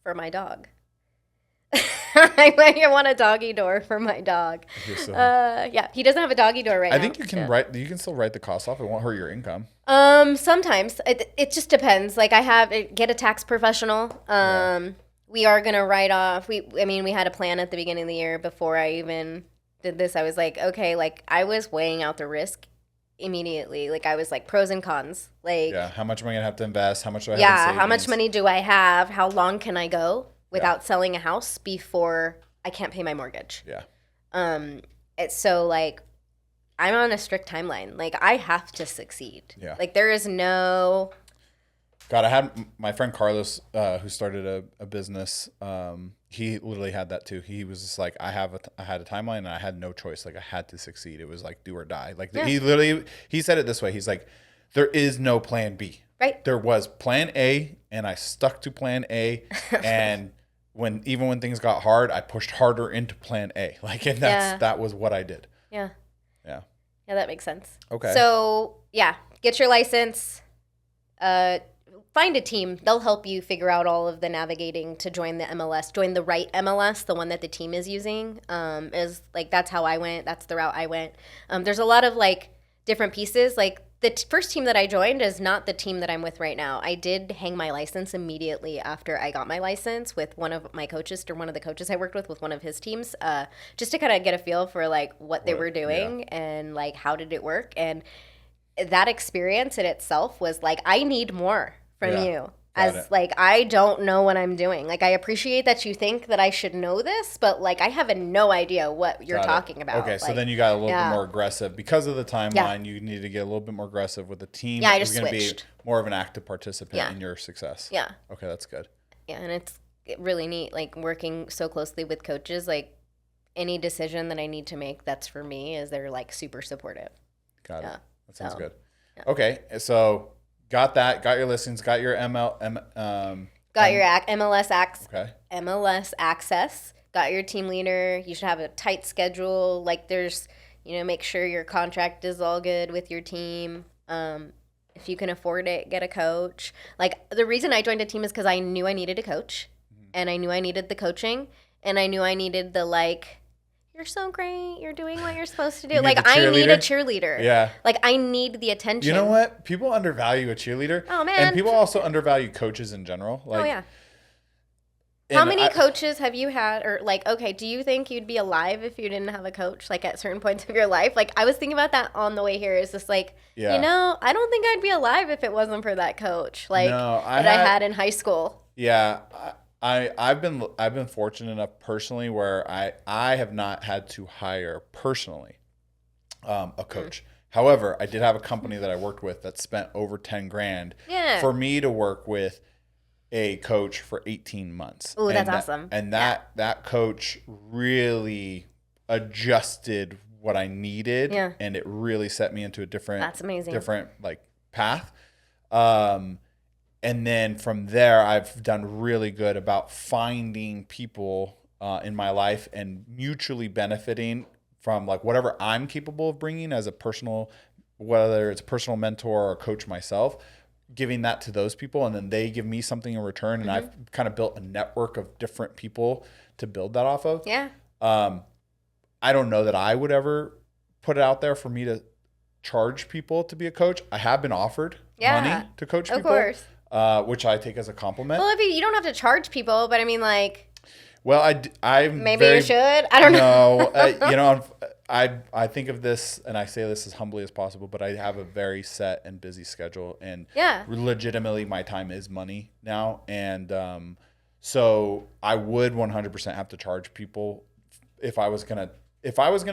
for my dog. I want a doggy door for my dog. He doesn't have a doggy door right now. I think you can you can still write the cost off. It won't hurt your income. Sometimes it just depends. Like, get a tax professional. We are gonna write off. We had a plan at the beginning of the year before I even did this. I was like, okay, like, I was weighing out the risk immediately. Like, I was like, pros and cons. Like, how much am I gonna have to invest? How much do I have in savings? How much money do I have? How long can I go without selling a house before I can't pay my mortgage? Yeah. It's so, like, I'm on a strict timeline. Like, I have to succeed. Yeah. Like, there is no... God, I had my friend Carlos, who started a business. he literally had that too. He was just like, I had a timeline and I had no choice. Like I had to succeed. It was like do or die. Like he said it this way. He's like, there is no plan B. Right. There was plan A and I stuck to plan A. And even when things got hard, I pushed harder into plan A. Like, and that was what I did. Yeah. Yeah. Yeah, that makes sense. Okay. So yeah, get your license. Find a team. They'll help you figure out all of the navigating to join the MLS. Join the right MLS, the one that the team is using. Is like that's how I went. That's the route I went. There's a lot of like different pieces. Like the first team that I joined is not the team that I'm with right now. I did hang my license immediately after I got my license with one of my coaches, or one of the coaches I worked with one of his teams, just to kind of get a feel for like what they were doing and like how did it work. And that experience in itself was like, I need more from you. Like, I don't know what I'm doing. Like, I appreciate that you think that I should know this, but like, I have no idea what you're talking about. Okay, so then you got a little bit more aggressive. Because of the timeline, you need to get a little bit more aggressive with the team. Yeah, I just going to be switched. more of an active participant in your success. Yeah. Okay, that's good. Yeah, and it's really neat, like, working so closely with coaches. Like, any decision that I need to make that's for me is they're, like, super supportive. Got it. That sounds good. Yeah. Okay, so... Got that. Got your listings. Got your got your MLS access. Got your team leader. You should have a tight schedule. Like there's, make sure your contract is all good with your team. If you can afford it, get a coach. Like the reason I joined a team is because I knew I needed a coach, and I knew I needed the coaching, and I knew I needed the like. You're so great. You're doing what you're supposed to do. Like, I need a cheerleader. Yeah. Like, I need the attention. You know what? People undervalue a cheerleader. Oh, man. And people also undervalue coaches in general. Like, How many coaches have you had? Or, like, okay, do you think you'd be alive if you didn't have a coach, like, at certain points of your life? Like, I was thinking about that on the way here. It's just like, I don't think I'd be alive if it wasn't for that coach, like, that I had in high school. Yeah. I've been fortunate enough personally where I have not had to hire personally a coach. However, I did have a company that I worked with that spent over $10,000 for me to work with a coach for 18 months. Oh, that's awesome. And that coach really adjusted what I needed, and it really set me into a different like path. And then from there, I've done really good about finding people in my life and mutually benefiting from like whatever I'm capable of bringing as a personal, whether it's a personal mentor or a coach myself, giving that to those people. And then they give me something in return. And I've kind of built a network of different people to build that off of. Yeah. I don't know that I would ever put it out there for me to charge people to be a coach. I have been offered money to coach people. Of course. Which I take as a compliment. Well, you don't have to charge people, but I mean, like. Well, maybe you should. I don't know. I think of this, and I say this as humbly as possible, but I have a very set and busy schedule, and legitimately, my time is money now, and so I would 100% have to charge people if I was gonna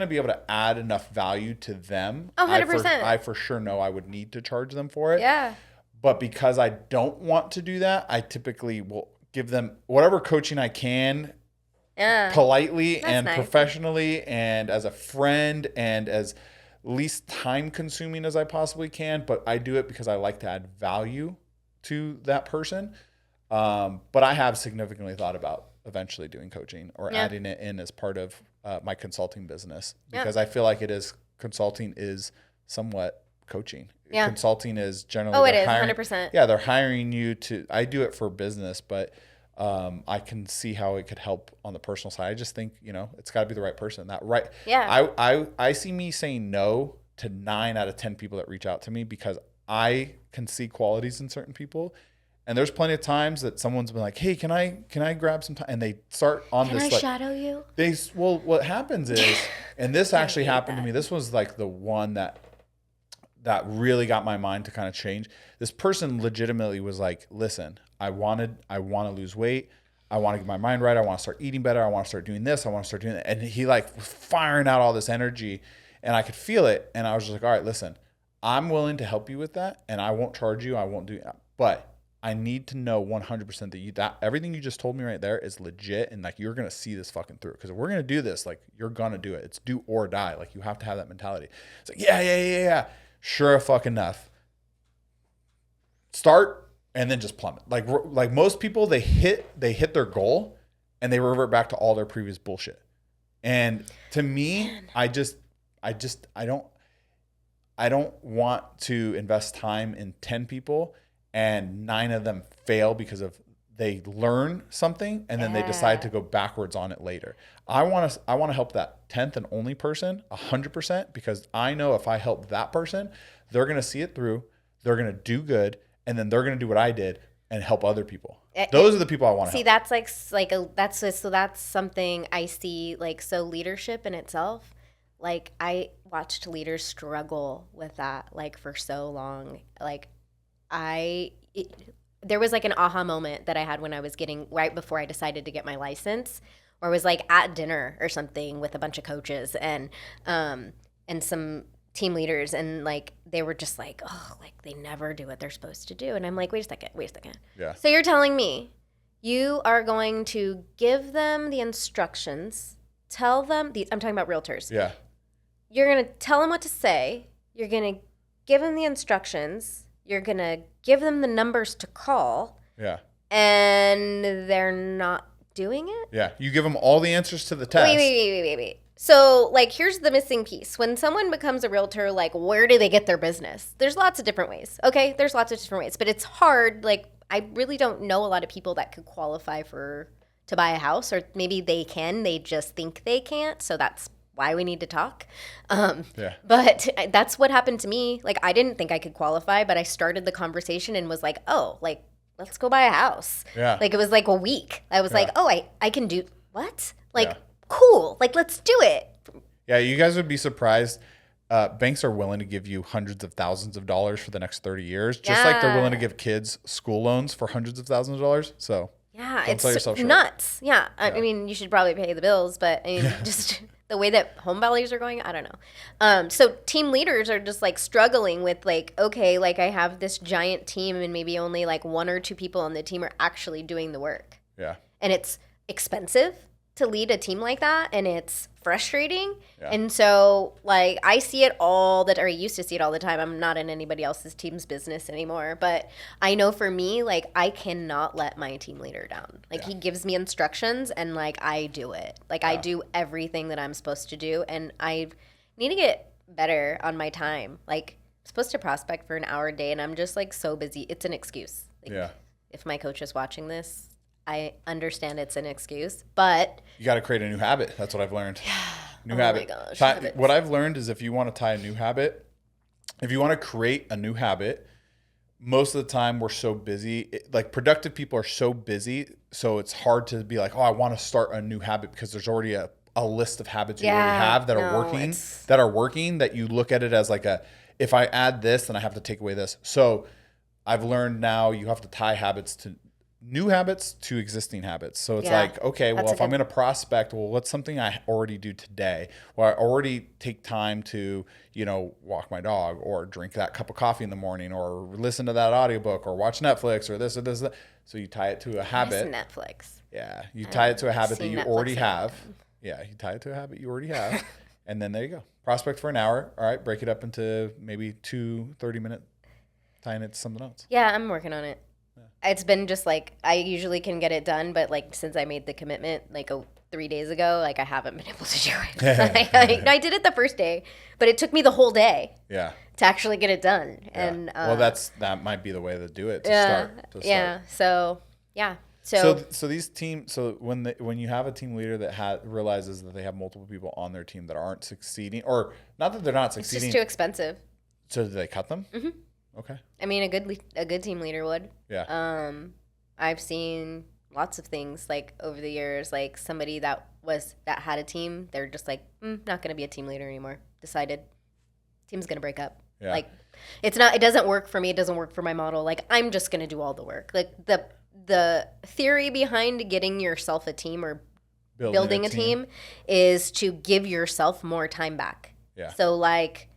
be able to add enough value to them. 100%. I for sure know I would need to charge them for it. Yeah. But because I don't want to do that, I typically will give them whatever coaching I can politely and professionally and as a friend and as least time consuming as I possibly can. But I do it because I like to add value to that person. But I have significantly thought about eventually doing coaching or adding it in as part of my consulting business because I feel like consulting is somewhat coaching. Yeah. Consulting is generally it is 100%. Yeah, they're hiring you to. I do it for business, but I can see how it could help on the personal side. I just think it's got to be the right person. I see me saying no to 9 out of 10 people that reach out to me because I can see qualities in certain people. And there's plenty of times that someone's been like, "Hey, can I grab some time?" And they start on this. Can I shadow you? What happens is, and this actually happened to me. This was like the one that really got my mind to kind of change. This person legitimately was like, listen, I want to lose weight. I want to get my mind right. I want to start eating better. I want to start doing this. I want to start doing that. And he like was firing out all this energy and I could feel it. And I was just like, all right, listen, I'm willing to help you with that. And I won't charge you. I won't do that. But I need to know 100% that everything you just told me right there is legit. And like, you're going to see this fucking through. Cause if we're going to do this, like, you're going to do it. It's do or die. Like, you have to have that mentality. It's like, yeah. Sure fuck enough. Start and then just plummet. Like most people, they hit their goal and they revert back to all their previous bullshit. And to me, I don't want to invest time in 10 people and 9 of them fail because of they learn something and then they decide to go backwards on it later. I want to help that 10th and only person 100%, because I know if I help that person, they're going to see it through, they're going to do good, and then they're going to do what I did and help other people. Those are the people I want to help. That's something I see, like, so leadership in itself. Like, I watched leaders struggle with that, like, for so long. Like, there was like an aha moment that I had when I was right before I decided to get my license, where I was like at dinner or something with a bunch of coaches and some team leaders, and like they were just like, oh, like they never do what they're supposed to do. And I'm like, wait a second. Yeah. So you're telling me you are going to give them the instructions, tell them I'm talking about realtors. Yeah. You're going to tell them what to say. You're going to give them the instructions. You're going to give them the numbers to call. Yeah. And they're not doing it? Yeah. You give them all the answers to the test. Wait. So, like, here's the missing piece. When someone becomes a realtor, like, where do they get their business? There's lots of different ways. Okay? There's lots of different ways. But it's hard. Like, I really don't know a lot of people that could qualify to buy a house. Or maybe they can. They just think they can't. So that's why we need to talk. But that's what happened to me. Like, I didn't think I could qualify, but I started the conversation and was like, oh, like, let's go buy a house. Yeah. Like, it was like a week. I was like, oh, I can do what? Like, cool. Like, let's do it. Yeah, you guys would be surprised. Banks are willing to give you hundreds of thousands of dollars for the next 30 years, just like they're willing to give kids school loans for hundreds of thousands of dollars. So yeah, it's nuts. Yeah. I mean, you should probably pay the bills, but I mean, just the way that home values are going, I don't know. So team leaders are just like struggling with like, okay, like I have this giant team and maybe only like 1 or 2 people on the team are actually doing the work. Yeah. And it's expensive to lead a team like that, and it's frustrating. Yeah. And so like I see it or I used to see it all the time. I'm not in anybody else's team's business anymore, but I know for me, like I cannot let my team leader down. Like he gives me instructions and like I do it. Like I do everything that I'm supposed to do, and I need to get better on my time. Like I'm supposed to prospect for an hour a day and I'm just like so busy. It's an excuse. Like, if my coach is watching this, I understand it's an excuse, but you got to create a new habit. That's what I've learned. New habit. My gosh, what I've learned is if you want to tie a new habit, if you want to create a new habit, most of the time we're so busy. Like productive people are so busy, so it's hard to be like, oh, I want to start a new habit because there's already a list of habits you already have that are working that you look at it as like if I add this, then I have to take away this. So I've learned now you have to tie new habits to existing habits. So it's like, okay, well, if I'm going to prospect, well, what's something I already do today? Well, I already take time to, walk my dog or drink that cup of coffee in the morning or listen to that audiobook or watch Netflix or this or this. So you tie it to a habit. Netflix. Yeah. You tie it to a habit that you already have. Yeah. You tie it to a habit you already have. And then there you go. Prospect for an hour. All right. Break it up into maybe 2 30-minute tying it to something else. Yeah. I'm working on it. It's been just like I usually can get it done, but like since I made the commitment like 3 days ago, like I haven't been able to do it. I did it the first day, but it took me the whole day. Yeah. To actually get it done, and well, that might be the way to do it. Start. Yeah. So yeah. So these teams. So when you have a team leader that realizes that they have multiple people on their team that aren't succeeding, or not that they're not succeeding, it's just too expensive. So do they cut them? Mm-hmm. Okay. I mean, a good team leader would. Yeah. I've seen lots of things like over the years, like somebody that had a team, they're just like, not going to be a team leader anymore. Decided, team's going to break up. Yeah. Like, it doesn't work for me. It doesn't work for my model. Like, I'm just going to do all the work. Like the theory behind getting yourself a team or building a team is to give yourself more time back. Yeah. So like,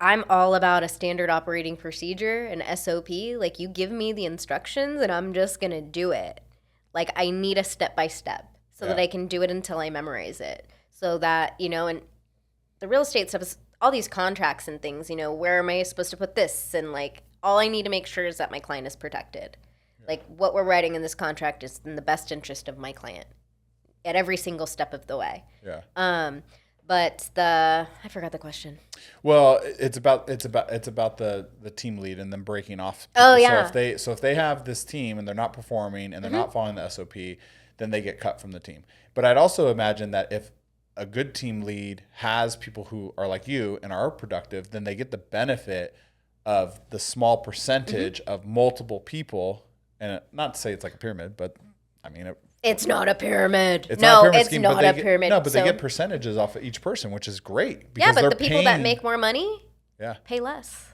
I'm all about a standard operating procedure, an SOP. Like, you give me the instructions and I'm just going to do it. Like, I need a step-by-step so that I can do it until I memorize it. So that, and the real estate stuff is all these contracts and things, where am I supposed to put this? And, like, all I need to make sure is that my client is protected. Yeah. Like, what we're writing in this contract is in the best interest of my client at every single step of the way. Yeah. But I forgot the question. Well, it's about the team lead and then breaking off people. Oh, yeah. So if they have this team and they're not performing and they're not following the SOP, then they get cut from the team. But I'd also imagine that if a good team lead has people who are like you and are productive, then they get the benefit of the small percentage of multiple people. And not to say it's like a pyramid, but I mean, it's not a pyramid. It's not a pyramid. No, but they get percentages off of each person, which is great. Yeah, but the people that make more money pay less.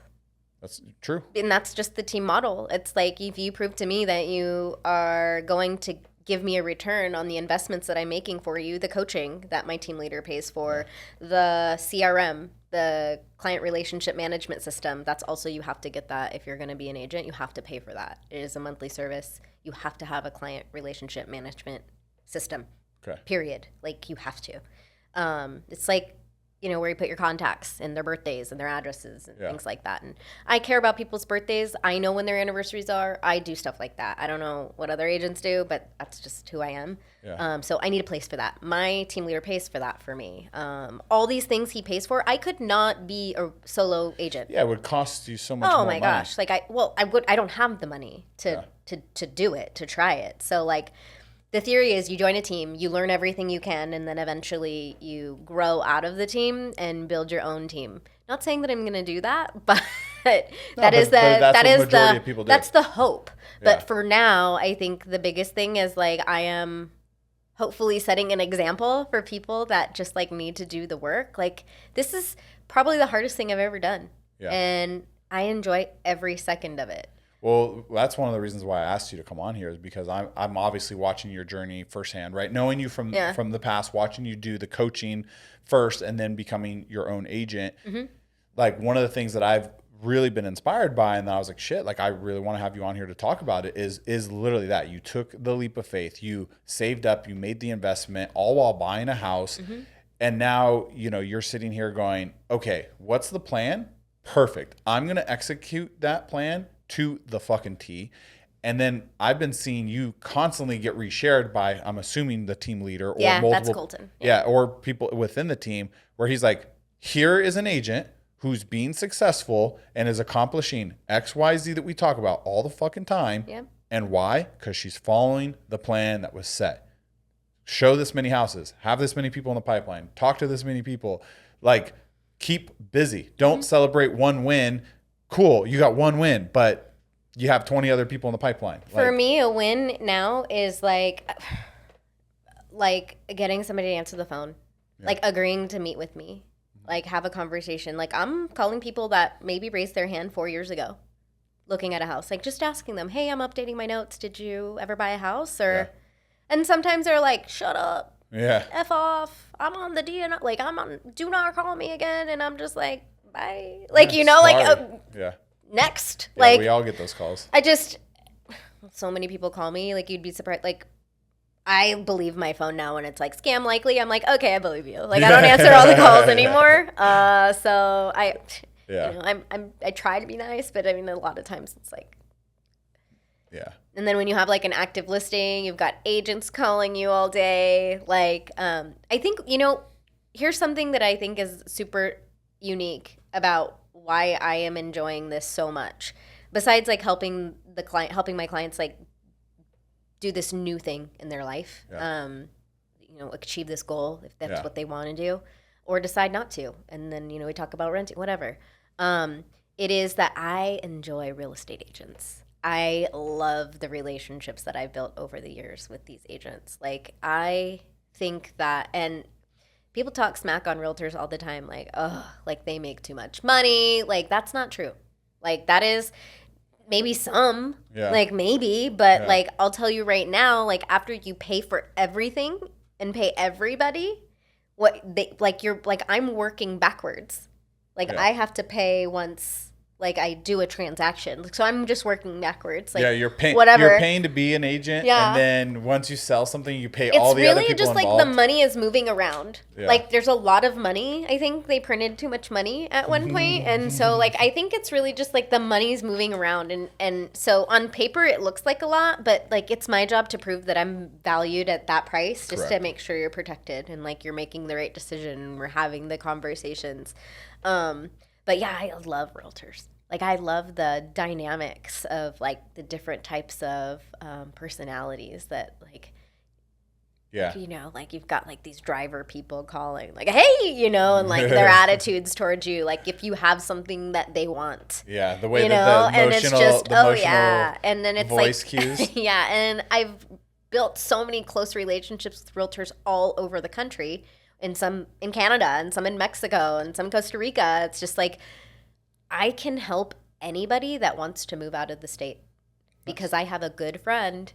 That's true. And that's just the team model. It's like, if you prove to me that you are going to give me a return on the investments that I'm making for you, the coaching that my team leader pays for, the CRM, the client relationship management system, that's also, you have to get that. If you're going to be an agent, you have to pay for that. It is a monthly service. You have to have a client relationship management system, period. Like, you have to. It's like, where you put your contacts and their birthdays and their addresses and things like that. And I care about people's birthdays. I know when their anniversaries are. I do stuff like that. I don't know what other agents do, but that's just who I am. Yeah. So I need a place for that. My team leader pays for that for me. All these things he pays for, I could not be a solo agent. Yeah, it would cost you so much more money. Oh my gosh. Like, I don't have the money to do it, to try it. So, like, the theory is you join a team, you learn everything you can, and then eventually you grow out of the team and build your own team. Not saying that I'm going to do that, but that's the hope. Yeah. But for now, I think the biggest thing is, like, I am hopefully setting an example for people that just, like, need to do the work. Like, this is probably the hardest thing I've ever done. Yeah. And I enjoy every second of it. Well, that's one of the reasons why I asked you to come on here, is because I'm obviously watching your journey firsthand, right? Knowing you from the past, watching you do the coaching first and then becoming your own agent. Mm-hmm. Like, one of the things that I've really been inspired by, and then I was like, shit, like, I really want to have you on here to talk about it, is literally that. You took the leap of faith, you saved up, you made the investment, all while buying a house. Mm-hmm. And now, you're sitting here going, okay, what's the plan? Perfect. I'm going to execute that plan to the fucking T. And then I've been seeing you constantly get reshared by, I'm assuming, the team leader or multiple. That's Colton. Yeah, or people within the team, where he's like, here is an agent who's being successful and is accomplishing XYZ that we talk about all the fucking time. Yeah. And why? Because she's following the plan that was set. Show this many houses, have this many people in the pipeline, talk to this many people. Like, keep busy. Don't celebrate one win. Cool, you got one win, but you have 20 other people in the pipeline. For me, a win now is like getting somebody to answer the phone, like agreeing to meet with me, like have a conversation. Like, I'm calling people that maybe raised their hand 4 years ago, looking at a house, like just asking them, hey, I'm updating my notes. Did you ever buy a house? And sometimes they're like, shut up. Yeah. F off. I'm on the DNR. Like, I'm on do not call me again. And I'm just like, bye. Like, next. Yeah, like, we all get those calls. So many people call me. Like, you'd be surprised. Like, I believe my phone now when it's like scam likely. I'm like, okay, I believe you. Like, I don't answer all the calls anymore. So I try to be nice, but I mean, a lot of times it's like. Yeah. And then when you have like an active listing, you've got agents calling you all day. Like, I think, here's something that I think is super unique about why I am enjoying this so much. Besides like helping my clients like do this new thing in their life, achieve this goal if that's what they want to do, or decide not to. And then, we talk about renting, whatever. It is that I enjoy real estate agents. I love the relationships that I've built over the years with these agents. Like, I think that, and people talk smack on realtors all the time, like, oh, like they make too much money. Like, that's not true. Like, that is maybe some, like maybe, but like, I'll tell you right now, like, after you pay for everything and pay everybody, I'm working backwards. Like I have to pay once like I do a transaction. So I'm just working backwards. Like you're paying whatever. You're paying to be an agent, and then once you sell something, you pay all the really other people just involved. like the money is moving around. Yeah. Like there's a lot of money. I think they printed too much money at one point, and so like I think it's really just like the money's moving around, and so on paper it looks like a lot, but like it's my job to prove that I'm valued at that price, just to make sure you're protected and like you're making the right decision and we're having the conversations. But yeah, I love realtors. Like, I love the dynamics of, like, the different types of personalities that, like, you know, like, you've got, like, these driver people calling, like, hey, you know, and, like, their attitudes towards you. Like, if you have something that they want. Yeah, the way that the emotional, and then it's voice like, cues. Yeah, and I've built so many close relationships with realtors all over the country, and some in Canada, and some in Mexico, and some Costa Rica. It's just, like, I can help anybody that wants to move out of the state because I have a good friend.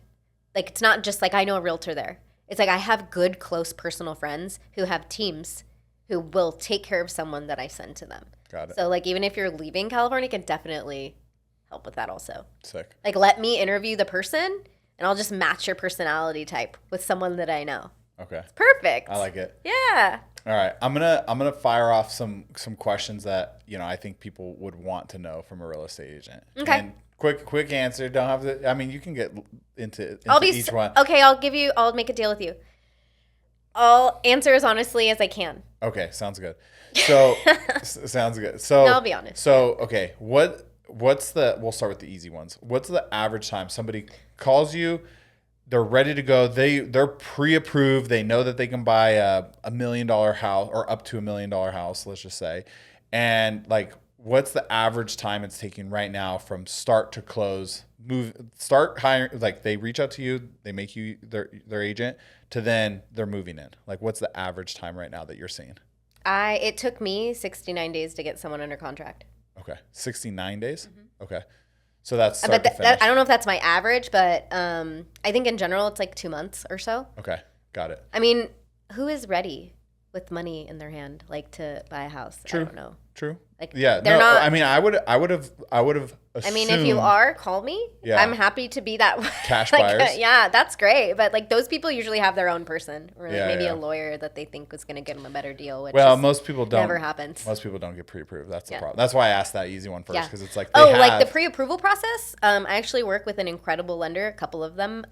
Like, it's not just like I know a realtor there. It's like I have good, close, personal friends who have teams who will take care of someone that I send to them. Got it. So, like, even if you're leaving California, you can definitely help with that also. Sick. Like, let me interview the person, and I'll just match your personality type with someone that I know. Okay. It's perfect. I like it. Yeah. All right, I'm gonna fire off some questions that I think people would want to know from a real estate agent. Okay. And quick answer. Don't have to. I mean, you can get into each one. Okay, I'll make a deal with you. I'll answer as honestly as I can. Okay, sounds good. So sounds good. So no, I'll be honest. So okay, we'll start with the easy ones. What's the average time somebody calls you? They're ready to go. They're pre-approved. They know that they can buy a $1 million house or up to $1 million house, let's just say. And like, what's the average time it's taking right now from start to close? Start hiring. Like, they reach out to you, they make you their agent, to then they're moving in. Like, what's the average time right now that you're seeing? It took me 69 days to get someone under contract. Okay, 69 days. Mm-hmm. Okay. So that's I don't know if that's my average, but I think in general it's like 2 months or so. Okay, got it. I mean, who is ready with money in their hand, like to buy a house? True. I don't know. True. Like, yeah. They're not. I mean, I would have. Assumed, I mean, if you are, call me. Yeah. I'm happy to be that cash like, buyers. Yeah, that's great. But like those people usually have their own person, or like maybe a lawyer that they think was going to get them a better deal. Which most people don't. Never happens. Most people don't get pre-approved. That's the problem. That's why I asked that easy one first, because it's like like the pre-approval process. I actually work with an incredible lender, a couple of them.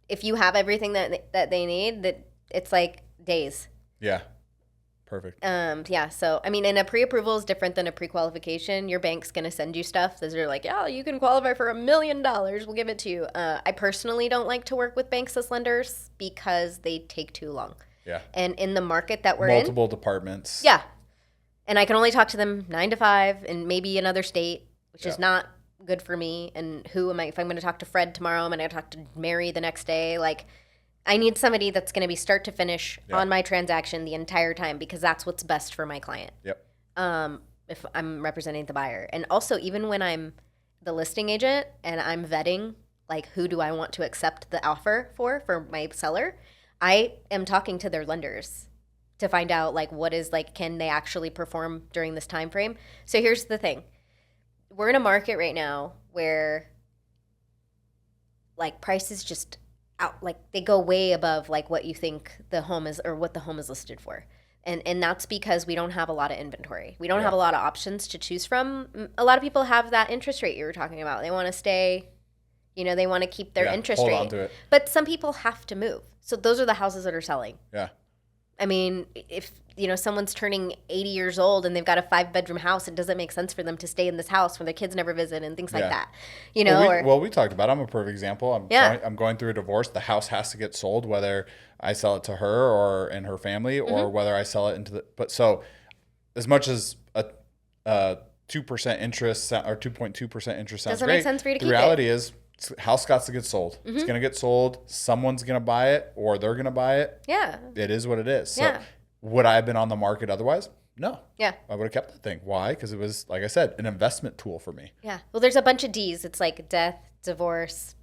If you have everything that they need, that it's like days. Yeah. Perfect. So, I mean, and a pre-approval is different than a pre-qualification. Your bank's going to send you stuff that are like, yeah, you can qualify for $1 million. We'll give it to you. I personally don't like to work with banks as lenders because they take too long. Yeah. And in the market that we're multiple departments. Yeah. And I can only talk to them 9 to 5 and maybe another state, which is not good for me. And who am I? If I'm going to talk to Fred tomorrow, I'm going to talk to Mary the next day. Like, I need somebody that's going to be start to finish on my transaction the entire time, because that's what's best for my client. Yep. If I'm representing the buyer. And also, even when I'm the listing agent and I'm vetting, like, who do I want to accept the offer for my seller, I am talking to their lenders to find out, like, what is, like, can they actually perform during this time frame? So here's the thing. We're in a market right now where, like, prices just out, like, they go way above like what you think the home is or what the home is listed for, and that's because we don't have a lot of inventory. We don't have a lot of options to choose from. A lot of people have that interest rate you were talking about. They want to stay, they want to keep their interest rate. Hold on to it. But some people have to move, so those are the houses that are selling. Yeah. I mean, if someone's turning 80 years old and they've got a 5-bedroom house, it doesn't make sense for them to stay in this house when their kids never visit and things like that. We talked about it. I'm a perfect example. I'm going through a divorce. The house has to get sold, whether I sell it to her or in her family, or whether I sell it into the. But so, as much as a 2% interest or 2.2% interest sounds doesn't great, make sense for you to keep it. The reality is, house got to get sold. Mm-hmm. It's going to get sold. Someone's going to buy it, or they're going to buy it. Yeah. It is what it is. So would I have been on the market otherwise? No. Yeah. I would have kept the thing. Why? Because it was, like I said, an investment tool for me. Yeah. Well, there's a bunch of D's. It's like death, divorce,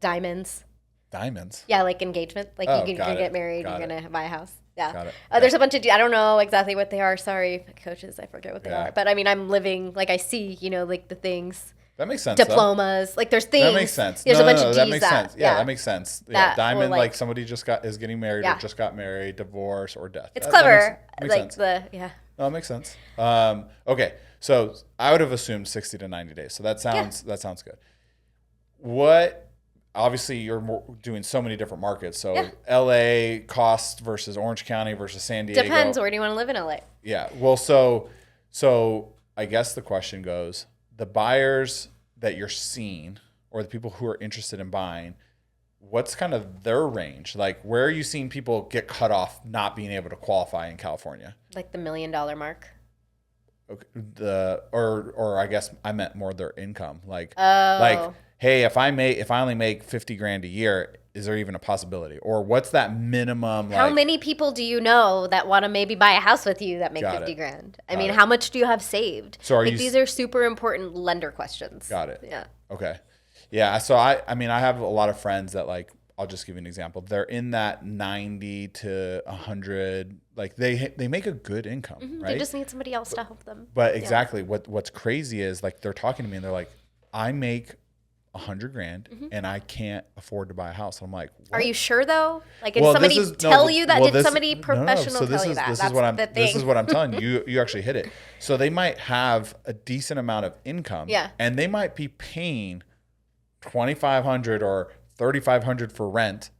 diamonds. Diamonds? Yeah, like engagement. Like you're going to get married, you're going to buy a house. Yeah. Got it. There's a bunch of, I don't know exactly what they are. Sorry, coaches, I forget what they are. But I mean, I'm living, like I see, you know, like the things. That makes sense. Diplomas. Like there's things. That makes sense. There's a bunch of D's that makes sense. Yeah, yeah, that makes sense. Yeah, diamond, like somebody is getting married or just got married, divorce or death. It's clever. Makes like sense. No, it makes sense. Okay, so I would have assumed 60 to 90 days. So that sounds good. What? Obviously, you're doing so many different markets. So LA cost versus Orange County versus San Diego. Depends. Where do you want to live in LA? Yeah. Well, so I guess the question goes: the buyers that you're seeing, or the people who are interested in buying, what's kind of their range? Like, where are you seeing people get cut off not being able to qualify in California? Like the $1 million mark. Okay. Or I guess I meant more their income. Like, hey, if I only make 50 grand a year, is there even a possibility? Or what's that minimum? How many people do you know that want to maybe buy a house with you that make 50 grand? I mean, how much do you have saved? So these are super important lender questions. Got it. Yeah. Okay. Yeah. So I mean, I have a lot of friends that, like, I'll just give you an example. They're in that 90 to 100. Like, they make a good income, right? They just need somebody else to help them. But exactly what's crazy is, like, they're talking to me and they're like, I make 100 grand and I can't afford to buy a house. I'm like, what? Are you sure though? Like, did somebody tell you that? Did somebody professional tell you that? This is what I'm telling you. You actually hit it. So they might have a decent amount of income, and they might be paying $2,500 or $3,500 for rent.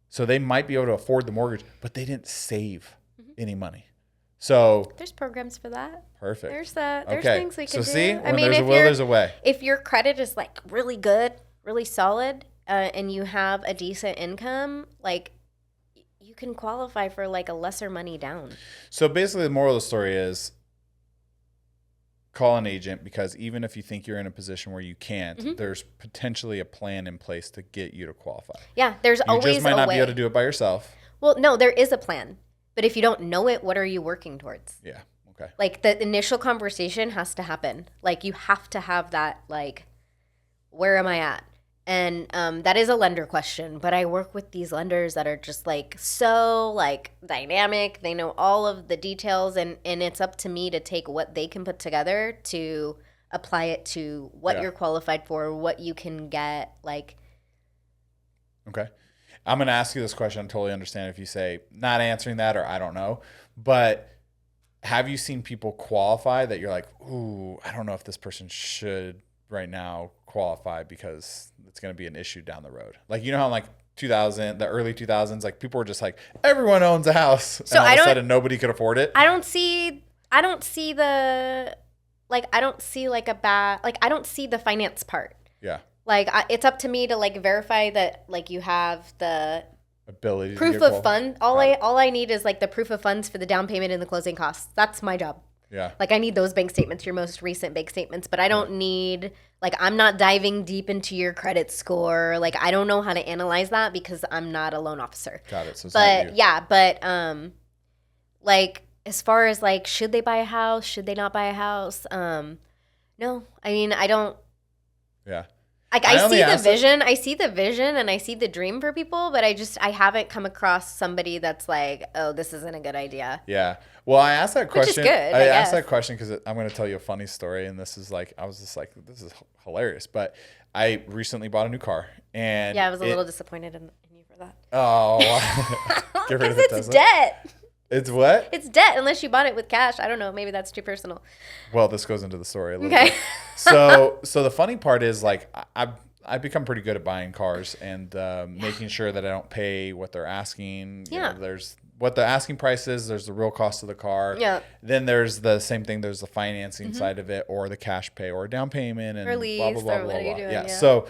So they might be able to afford the mortgage, but they didn't save any money. So there's programs for that. Perfect. There's things we can do. So see, when there's a will, there's a way. If your credit is like really good, really solid, and you have a decent income, like, you can qualify for like a lesser money down. So basically, the moral of the story is call an agent, because even if you think you're in a position where you can't, there's potentially a plan in place to get you to qualify. Yeah, there's always a way. You just might not be able to do it by yourself. Well, no, there is a plan. But if you don't know it, what are you working towards? Yeah. Okay. Like, the initial conversation has to happen. Like, you have to have that, like, where am I at? And that is a lender question. But I work with these lenders that are just, like, so, like, dynamic. They know all of the details. And it's up to me to take what they can put together to apply it to what you're qualified for, what you can get. Like. Okay. I'm going to ask you this question. I totally understand if you say not answering that or I don't know. But have you seen people qualify that you're like, ooh, I don't know if this person should right now qualify because it's going to be an issue down the road? Like, you know how in like the early 2000s, like, people were just like, everyone owns a house. So and all of a sudden nobody could afford it. I don't see the finance part. Yeah. Like, it's up to me to, like, verify that, like, you have the ability proof of fund. All I need is, like, the proof of funds for the down payment and the closing costs. That's my job. Yeah. Like, I need those bank statements, your most recent bank statements, but I don't need, like, I'm not diving deep into your credit score. Like, I don't know how to analyze that because I'm not a loan officer. Got it. So like, as far as, like, should they buy a house? Should they not buy a house? No. I mean, I don't. Yeah. Like, I see the vision and I see the dream for people, but I haven't come across somebody that's like, oh, this isn't a good idea. Yeah. Well, I asked that question. Which is good, I asked that question because I'm going to tell you a funny story. And this is like, I was just like, this is hilarious. But I recently bought a new car. And yeah, I was a little disappointed in you for that. Oh. Get rid of the Tesla. It's debt. It's what? It's debt unless you bought it with cash. I don't know. Maybe that's too personal. Well, this goes into the story a little bit. So the funny part is, like, I've become pretty good at buying cars and making sure that I don't pay what they're asking. You know, there's what the asking price is. There's the real cost of the car. Yeah. Then there's the same thing. There's the financing side of it, or the cash pay, or a down payment, and or lease, blah blah blah or blah what are you blah. doing? Yeah.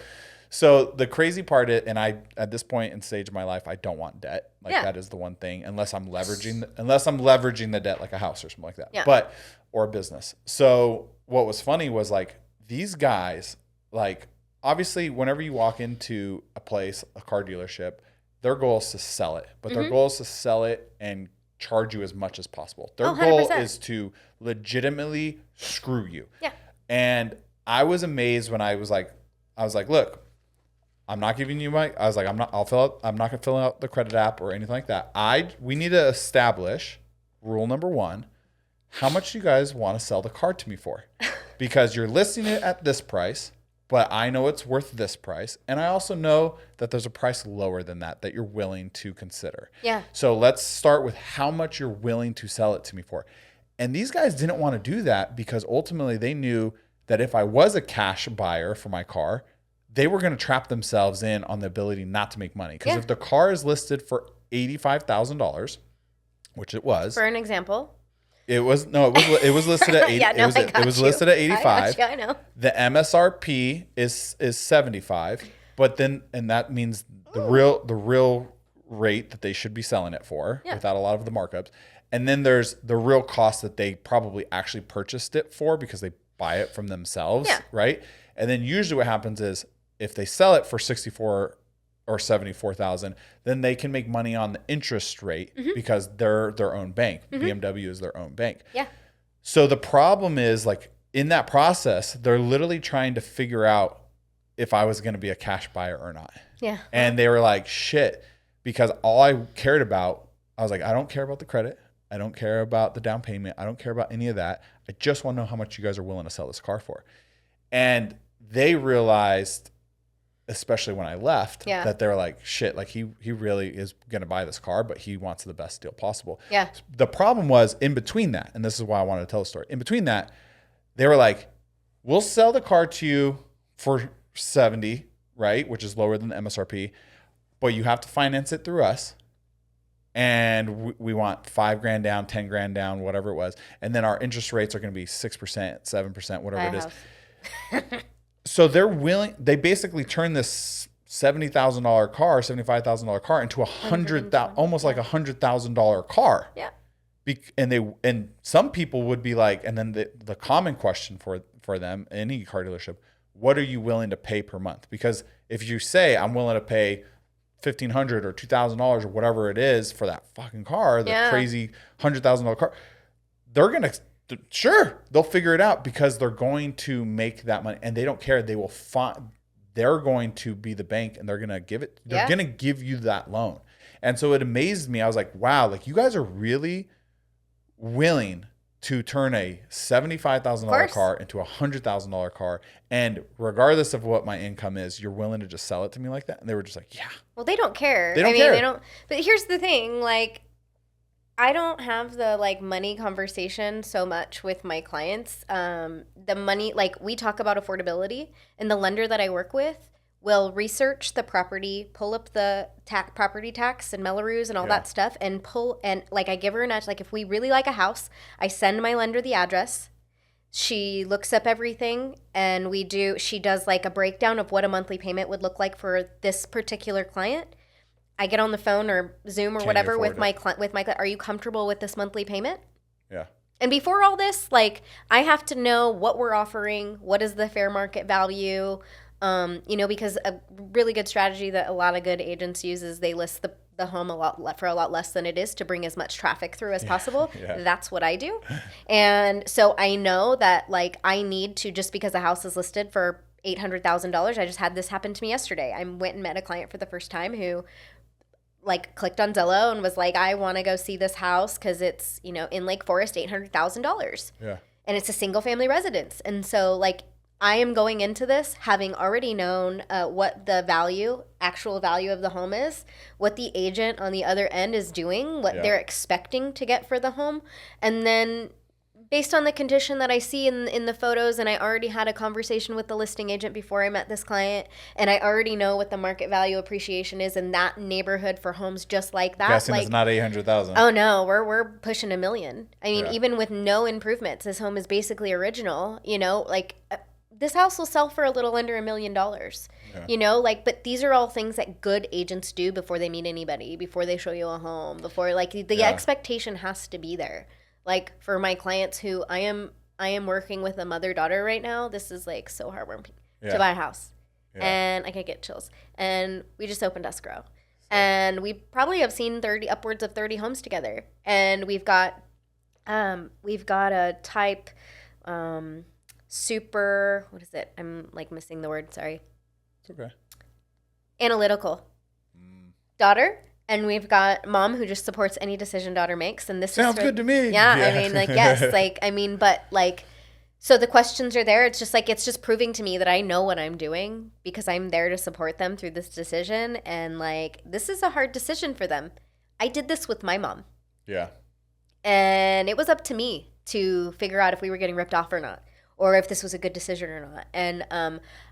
So the crazy part is, and I, at this point in stage of my life, I don't want debt. Like, that is the one thing, unless I'm leveraging the debt, like a house or something like that. Yeah. Or a business. So what was funny was, like, these guys, like, obviously whenever you walk into a place, a car dealership, their goal is to sell it, but their goal is to sell it and charge you as much as possible. Their goal is to legitimately screw you. Yeah. And I was amazed when I was like, look, I'm not giving you my, I was like, I'm not going to fill out the credit app or anything like that. We need to establish rule number 1. How much do you guys want to sell the car to me for? Because you're listing it at this price, but I know it's worth this price. And I also know that there's a price lower than that you're willing to consider. Yeah. So let's start with how much you're willing to sell it to me for. And these guys didn't want to do that because ultimately they knew that if I was a cash buyer for my car, they were going to trap themselves in on the ability not to make money. Because if the car is listed for $85,000, which it was. For an example. It was listed at 80. It was listed at 85. I know. The MSRP is 75, but then that means the real rate that they should be selling it for without a lot of the markups. And then there's the real cost that they probably actually purchased it for because they buy it from themselves, right? And then usually what happens is if they sell it for 64 or 74,000, then they can make money on the interest rate because they're their own bank. BMW is their own bank. Yeah. So the problem is like in that process, they're literally trying to figure out if I was going to be a cash buyer or not. Yeah. And they were like, shit, because all I cared about, I was like, I don't care about the credit. I don't care about the down payment. I don't care about any of that. I just want to know how much you guys are willing to sell this car for. And they realized, especially when I left, that they were like, shit, like he really is going to buy this car, but he wants the best deal possible. Yeah. The problem was in between that, and this is why I wanted to tell the story. In between that, they were like, we'll sell the car to you for 70, right? Which is lower than the MSRP, but you have to finance it through us. And we want $5,000 down, $10,000 down, whatever it was. And then our interest rates are going to be 6%, 7%, whatever it is. So they basically turn this $70,000 car, $75,000 car into almost like $100,000 car. Yeah. And some people would be like, and then the common question for them, any car dealership, what are you willing to pay per month? Because if you say I'm willing to pay $1,500 or $2,000 or whatever it is for that fucking car, the crazy $100,000 car, they're going to, sure, they'll figure it out because they're going to make that money and they don't care. They will they're going to be the bank and they're going to they're going to give you that loan. And so it amazed me. I was like, wow, like you guys are really willing to turn a $75,000 car into a $100,000 car. And regardless of what my income is, you're willing to just sell it to me like that. And they were just like, yeah. Well, they don't care. They don't. But here's the thing, like, I don't have the like money conversation so much with my clients. The money, like we talk about affordability, and the lender that I work with will research the property, pull up the property tax and Melrose and all that stuff, and like I give her like if we really like a house, I send my lender the address. She looks up everything, and she does like a breakdown of what a monthly payment would look like for this particular client. I get on the phone or Zoom or whatever with my client. Are you comfortable with this monthly payment? Yeah. And before all this, like I have to know what we're offering, what is the fair market value, because a really good strategy that a lot of good agents use is they list the home for a lot less than it is to bring as much traffic through as possible. Yeah. That's what I do. And so I know that like I need to, just because a house is listed for $800,000, I just had this happen to me yesterday. I went and met a client for the first time who like clicked on Zillow and was like, I want to go see this house because it's, in Lake Forest, $800,000. Yeah. And it's a single family residence. And so like, I am going into this having already known what the actual value of the home is, what the agent on the other end is doing, what they're expecting to get for the home. And then based on the condition that I see in the photos, and I already had a conversation with the listing agent before I met this client, and I already know what the market value appreciation is in that neighborhood for homes just like that. Guessing it's not $800,000. Oh no, we're pushing $1 million. I mean, even with no improvements, this home is basically original. This house will sell for a little under $1 million. But these are all things that good agents do before they meet anybody, before they show you a home, before the expectation has to be there. Like for my clients who I am working with a mother-daughter right now, this is like so heartwarming to buy a house. Yeah. And I could get chills. And we just opened escrow. And we probably have seen upwards of 30 homes together. And we've got a type super, what is it? I'm like missing the word, sorry. It's okay. Analytical. Daughter. And we've got mom who just supports any decision daughter makes. And this sounds good to me. Yeah, I mean, like, yes. Like, I mean, but like, so the questions are there. It's just like, it's just proving to me that I know what I'm doing because I'm there to support them through this decision. And like, this is a hard decision for them. I did this with my mom. Yeah. And it was up to me to figure out if we were getting ripped off or not, or if this was a good decision or not. And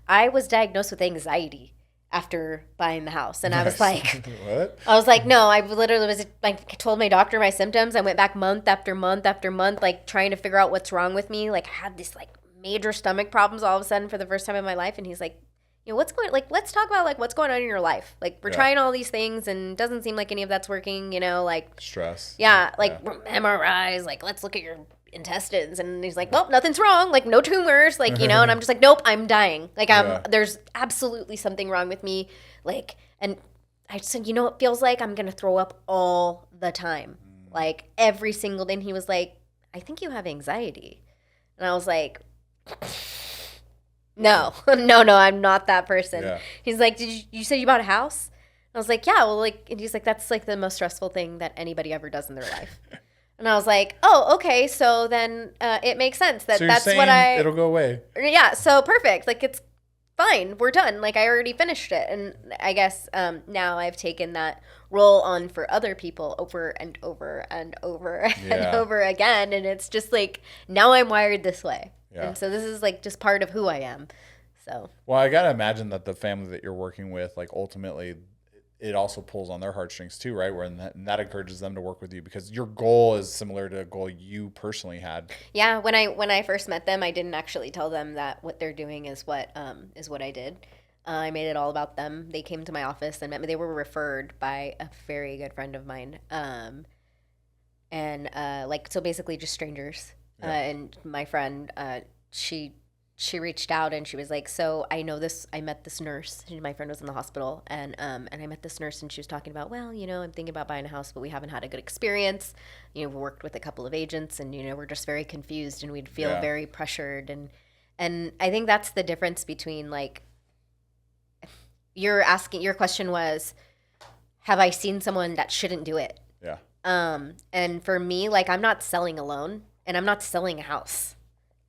I was diagnosed with anxiety after buying the house. And I was like, what? I was like, no, I literally was like, told my doctor my symptoms. I went back month after month after month, like trying to figure out what's wrong with me. Like I had this like major stomach problems all of a sudden for the first time in my life. And he's like, you know, let's talk about like what's going on in your life. Like we're trying all these things and it doesn't seem like any of that's working, you know, like stress. Yeah. Like MRIs, like let's look at your intestines. And he's like, well, nothing's wrong. Like no tumors, like, you know, and I'm just like, nope, I'm dying. Like there's absolutely something wrong with me. Like, and I said, you know, it feels like I'm going to throw up all the time. Like every single day. And he was like, I think you have anxiety. And I was like, no, I'm not that person. Yeah. He's like, you say you bought a house? I was like, yeah, well, like, and he's like, that's like the most stressful thing that anybody ever does in their life. And I was like, oh, okay, so then it makes sense that that's what it'll go away. Yeah, so perfect. Like, it's fine. We're done. Like, I already finished it. And I guess now I've taken that role on for other people over and over and over and over again. And it's just like, now I'm wired this way. Yeah. And so this is like just part of who I am. So. Well, I got to imagine that the family that you're working with, like ultimately, it also pulls on their heartstrings too, right? And that encourages them to work with you because your goal is similar to a goal you personally had. Yeah. When I first met them, I didn't actually tell them that what they're doing is what I did. I made it all about them. They came to my office and met me. They were referred by a very good friend of mine. So basically just strangers. Yeah. And my friend, she reached out and she was like, so I know this, I met this nurse. My friend was in the hospital and I met this nurse and she was talking about, well, you know, I'm thinking about buying a house, but we haven't had a good experience. You know, we worked with a couple of agents and, you know, we're just very confused and we'd feel very pressured. And I think that's the difference between like, your question was, have I seen someone that shouldn't do it? Yeah. And for me, like I'm not selling alone. And I'm not selling a house.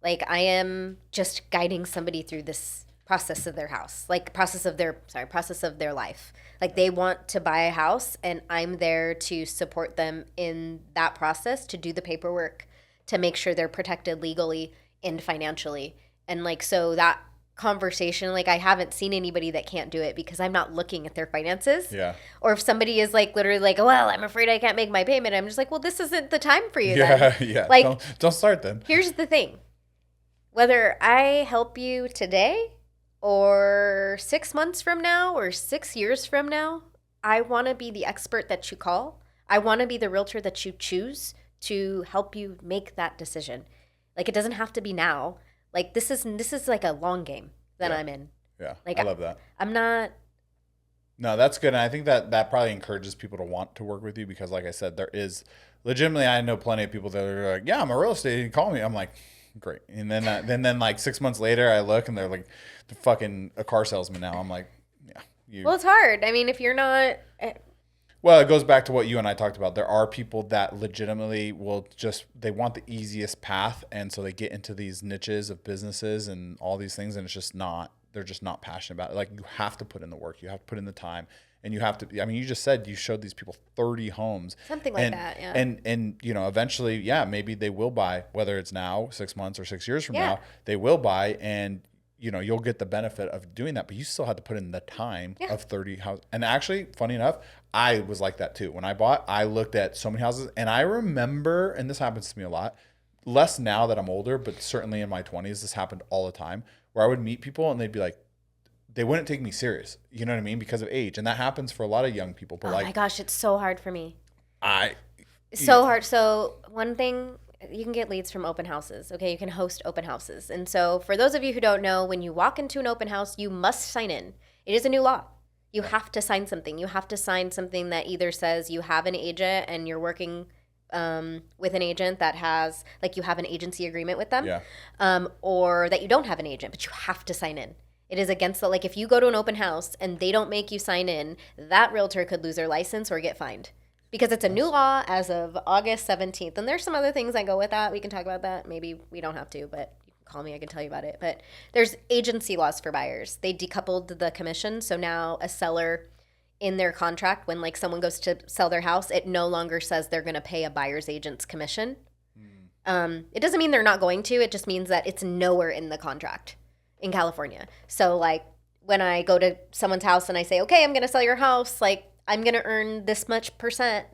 Like I am just guiding somebody through this process of their house, like process of their life. Like they want to buy a house and I'm there to support them in that process, to do the paperwork, to make sure they're protected legally and financially. And like, so that conversation, like I haven't seen anybody that can't do it because I'm not looking at their finances. Yeah. Or if somebody is like literally like, well, I'm afraid I can't make my payment, I'm just like, well, this isn't the time for you then. Yeah. Like don't start then. Here's the thing. Whether I help you today or 6 months from now or 6 years from now, I want to be the expert that you call. I want to be the realtor that you choose to help you make that decision. Like it doesn't have to be now. Like this is like a long game that I'm in. Yeah, like I love that. I'm not. No, that's good. And I think that probably encourages people to want to work with you because like I said, there is legitimately, I know plenty of people that are like, yeah, I'm a real estate agent, call me. I'm like, great. And then like 6 months later I look and they're like, they're fucking a car salesman now. I'm like, yeah. Well, it's hard. I mean, if you're not. Well, it goes back to what you and I talked about. There are people that legitimately they want the easiest path. And so they get into these niches of businesses and all these things. And they're just not passionate about it. Like you have to put in the work, you have to put in the time and you have to, I mean, you just said you showed these people 30 homes. Something like that. Yeah. And, you know, eventually, maybe they will buy, whether it's now 6 months or 6 years from now, they will buy and, you know, you'll get the benefit of doing that, but you still have to put in the time of 30 houses. And actually, funny enough, I was like that too. When I bought, I looked at so many houses and I remember, and this happens to me a lot, less now that I'm older, but certainly in my 20s, this happened all the time where I would meet people and they'd be like, they wouldn't take me serious. You know what I mean? Because of age. And that happens for a lot of young people. But my gosh, it's so hard for me. Hard. So one thing, you can get leads from open houses. Okay, you can host open houses. And so for those of you who don't know, when you walk into an open house, you must sign in. It is a new law. You have to sign something. You have to sign something that either says you have an agent and you're working with an agent that has, like you have an agency agreement with them, or that you don't have an agent, but you have to sign in. It is against the, like, if you go to an open house and they don't make you sign in, that realtor could lose their license or get fined. Because it's a new law as of August 17th. And there's some other things that go with that. We can talk about that. Maybe we don't have to, but you can call me. I can tell you about it. But there's agency laws for buyers. They decoupled the commission. So now a seller in their contract, when like someone goes to sell their house, it no longer says they're going to pay a buyer's agent's commission. It doesn't mean they're not going to. It just means that it's nowhere in the contract in California. So like when I go to someone's house and I say, okay, I'm going to sell your house, like I'm going to earn this much percent.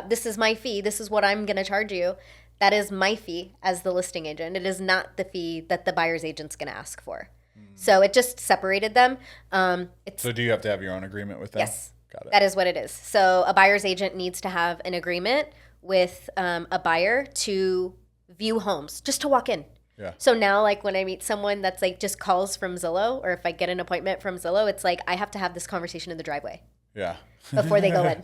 This is my fee. This is what I'm going to charge you. That is my fee as the listing agent. It is not the fee that the buyer's agent's going to ask for. So it just separated them. So do you have to have your own agreement with them? Yes. Got it. That is what it is. So a buyer's agent needs to have an agreement with a buyer to view homes, just to walk in. Yeah. So now, like when I meet someone that's like just calls from Zillow, or if I get an appointment from Zillow, it's like I have to have this conversation in the driveway. Yeah. Before they go in.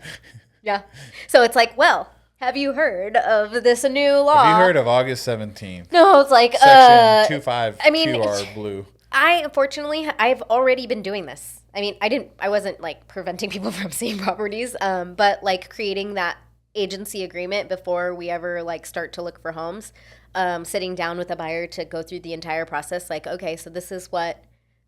Yeah. So it's like, well, have you heard of this new law? Have you heard of August 17th? No, it's like Section 25 I mean, QR blue. Unfortunately, I've already been doing this. I mean, I wasn't like preventing people from seeing properties, but like creating that agency agreement before we ever like start to look for homes, sitting down with a buyer to go through the entire process. Like, okay, so this is what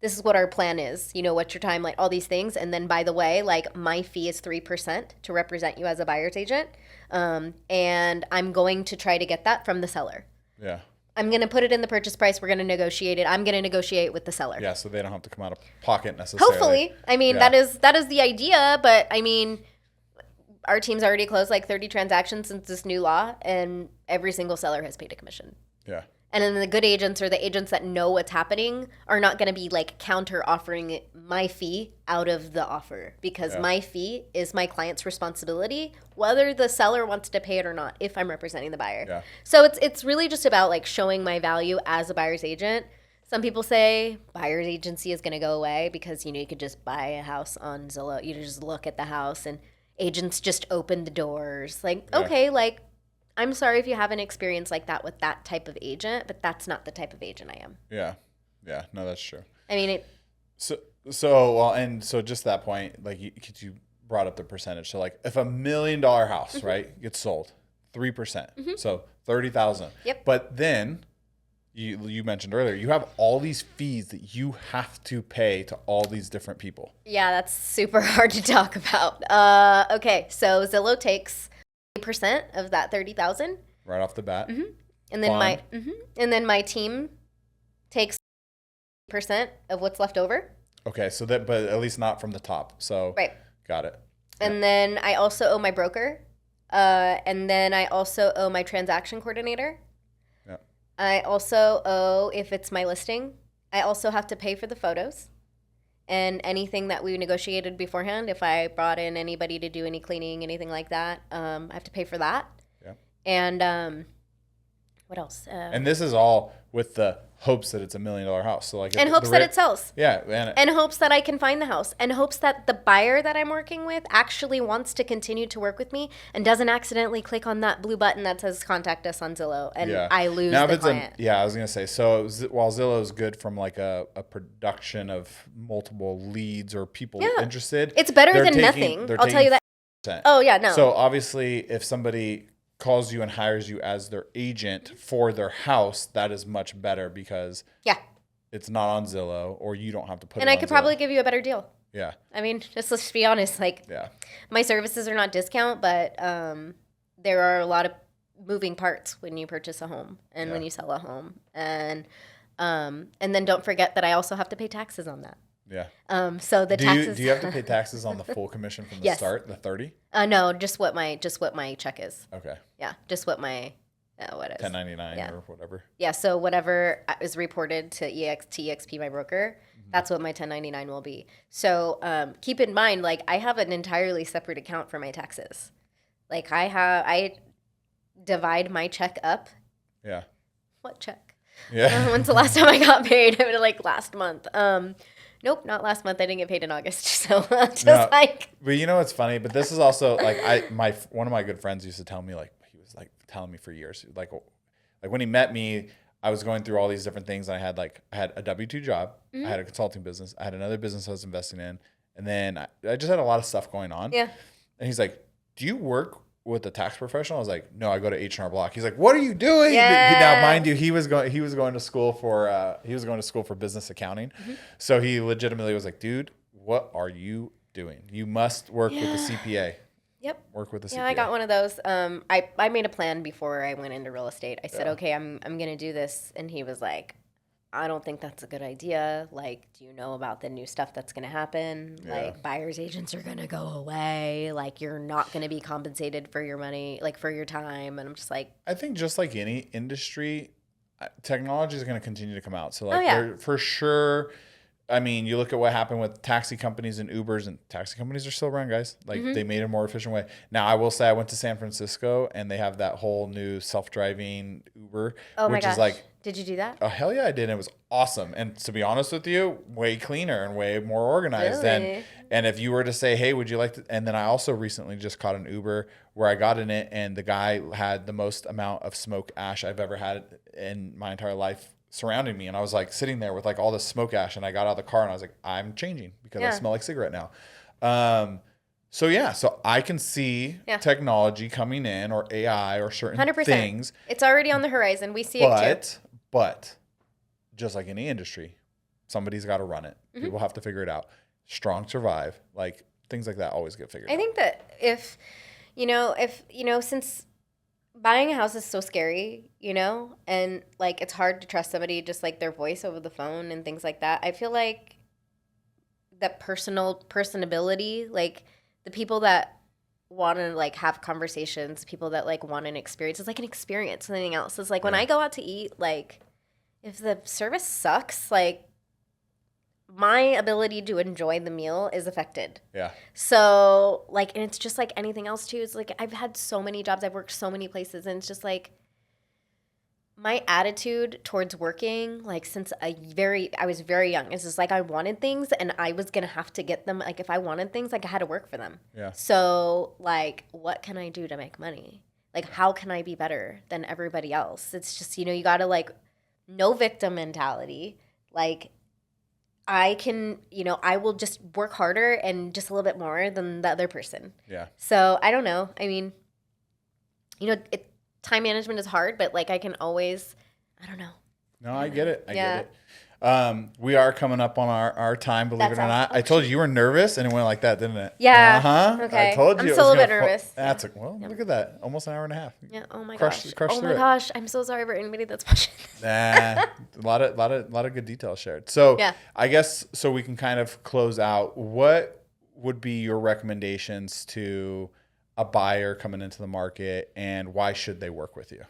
our plan is. You know, what's your timeline, all these things. And then by the way, like my fee is 3% to represent you as a buyer's agent. And I'm going to try to get that from the seller. Yeah. I'm going to put it in the purchase price. We're going to negotiate it. I'm going to negotiate with the seller. Yeah, so they don't have to come out of pocket necessarily. Hopefully. I mean, that is the idea, but I mean, our team's already closed like 30 transactions since this new law, and every single seller has paid a commission. Yeah. And then the good agents, or the agents that know what's happening, are not going to be like counter offering my fee out of the offer, because my fee is my client's responsibility, whether the seller wants to pay it or not, if I'm representing the buyer. Yeah. So it's really just about like showing my value as a buyer's agent. Some people say buyer's agency is going to go away because, you know, you could just buy a house on Zillow. You just look at the house and agents just open the doors. Like, okay, like, I'm sorry if you have an experience like that with that type of agent, but that's not the type of agent I am. Yeah. Yeah. No, that's true. I mean, So just that point, like you brought up the percentage. So like if $1 million house, right, gets sold, 3%. So 30,000. Yep. But then you mentioned earlier, you have all these fees that you have to pay to all these different people. Yeah, that's super hard to talk about. Okay, so Zillow takes 8% of that 30,000 right off the bat. And then my team takes 8% of what's left over. Okay, so that, but at least not from the top. So right. Got it. And then I also owe my broker. And then I also owe my transaction coordinator. Yeah. I also owe, if it's my listing, I also have to pay for the photos and anything that we negotiated beforehand. If I brought in anybody to do any cleaning, anything like that, I have to pay for that. Yeah. And what else? And this is all with the hopes that it's $1 million house. So like, and hopes that it sells. Yeah. And hopes that I can find the house, and hopes that the buyer that I'm working with actually wants to continue to work with me and doesn't accidentally click on that blue button that says contact us on Zillow, and I lose the client. I was going to say, so while Zillow is good from like a production of multiple leads or people interested, it's better than nothing. I'll tell you that. Oh yeah, no. So obviously if somebody calls you and hires you as their agent for their house, that is much better because it's not on Zillow, or you don't have to put it on Zillow. And I could probably give you a better deal. Yeah. I mean, let's be honest, like my services are not discount, but there are a lot of moving parts when you purchase a home and when you sell a home. And then don't forget that I also have to pay taxes on that. Yeah. So the taxes. Do you have to pay taxes on the full commission from the start, the 30? No, just what my check is. Okay. Yeah, just what my what is 1099 or whatever. Yeah, so whatever is reported to TXP, my broker, that's what my 1099 will be. So keep in mind, like I have an entirely separate account for my taxes. Like I divide my check up. Yeah. What check? Yeah. When's the last time I got paid? I mean, like last month. Nope, not last month. I didn't get paid in August. So But you know what's funny? But this is also like one of my good friends used to tell me, like he was like telling me for years, like when he met me, I was going through all these different things. And I had a W-2 job. I had a consulting business. I had another business I was investing in. And then I just had a lot of stuff going on. Yeah. And he's like, do you work with a tax professional? I was like, no, I go to H&R Block. He's like, what are you doing? Yeah. Now, mind you, he was going to school for business accounting. So he legitimately was like, dude, what are you doing? You must work with the CPA. Yep. Work with the CPA. Yeah, I got one of those. I made a plan before I went into real estate. I said, okay, I'm going to do this. And he was like, I don't think that's a good idea. Like, do you know about the new stuff that's going to happen? Yeah. Like, buyer's agents are going to go away. Like, you're not going to be compensated for your money, like, for your time. And I'm just like... I think just like any industry, technology is going to continue to come out. So, like, for sure... I mean, you look at what happened with taxi companies and Ubers, and taxi companies are still around, guys. Like, they made a more efficient way. Now, I will say I went to San Francisco, and they have that whole new self-driving Uber, which is like... Did you do that? Oh, hell yeah, I did. It was awesome. And to be honest with you, way cleaner and way more organized. Really? And if you were to say, hey, would you like to... And then I also recently just caught an Uber where I got in it, and the guy had the most amount of smoke ash I've ever had in my entire life surrounding me. And I was like sitting there with like all this smoke ash, and I got out of the car and I was like, I'm changing because I smell like cigarette now. So I can see technology coming in, or AI, or certain 100%. Things. It's already on the horizon. We see it too. But just like any industry, somebody's got to run it. People have to figure it out. Strong survive. Like, things like that always get figured out. I think that if since buying a house is so scary, and like it's hard to trust somebody, just like their voice over the phone and things like that. I feel like that personability, like the people that want to like have conversations, people that like want an experience, it's like an experience. Something else is like when I go out to eat, like if the service sucks, like my ability to enjoy the meal is affected. Yeah. So like, and it's just like anything else too. It's like I've had so many jobs, I've worked so many places, and it's just like my attitude towards working, like since I was very young, it's just like I wanted things and I was gonna have to get them. Like if I wanted things, like I had to work for them. Yeah. So like, what can I do to make money? Like, how can I be better than everybody else? It's just, you gotta like, no victim mentality. Like, I can, I will just work harder and just a little bit more than the other person. Yeah. So I don't know. I mean, time management is hard, but like I can always, I don't know. No, I get it. I get it. We are coming up on our time, believe it or not. I told you were nervous, and it went like that, didn't it? Yeah. Uh-huh. Okay. I told you. I'm still a bit nervous. That's look at that. Almost an hour and a half. Yeah. Oh my gosh. Oh my gosh. I'm so sorry for anybody that's watching this. Nah. A lot of good details shared. So I guess so we can kind of close out. What would be your recommendations to a buyer coming into the market, and why should they work with you?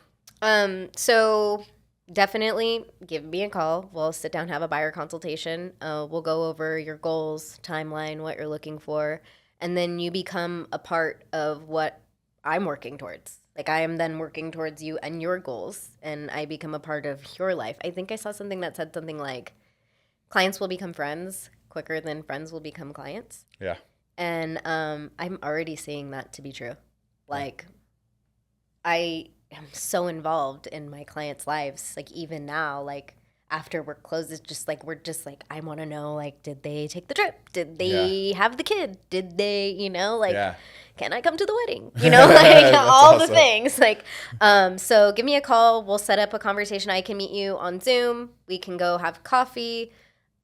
So definitely give me a call. We'll sit down, have a buyer consultation. We'll go over your goals, timeline, what you're looking for, and then you become a part of what I'm working towards. Like I am then working towards you and your goals, and I become a part of your life. I think I saw something that said something like, clients will become friends quicker than friends will become clients. Yeah. And I'm already seeing that to be true. Like, I am so involved in my clients' lives. Like, even now, like, after work closes, just like, we're just like, I want to know, like, did they take the trip? Did they have the kid? Did they, can I come to the wedding? Like, all the things. Like, so give me a call. We'll set up a conversation. I can meet you on Zoom. We can go have coffee.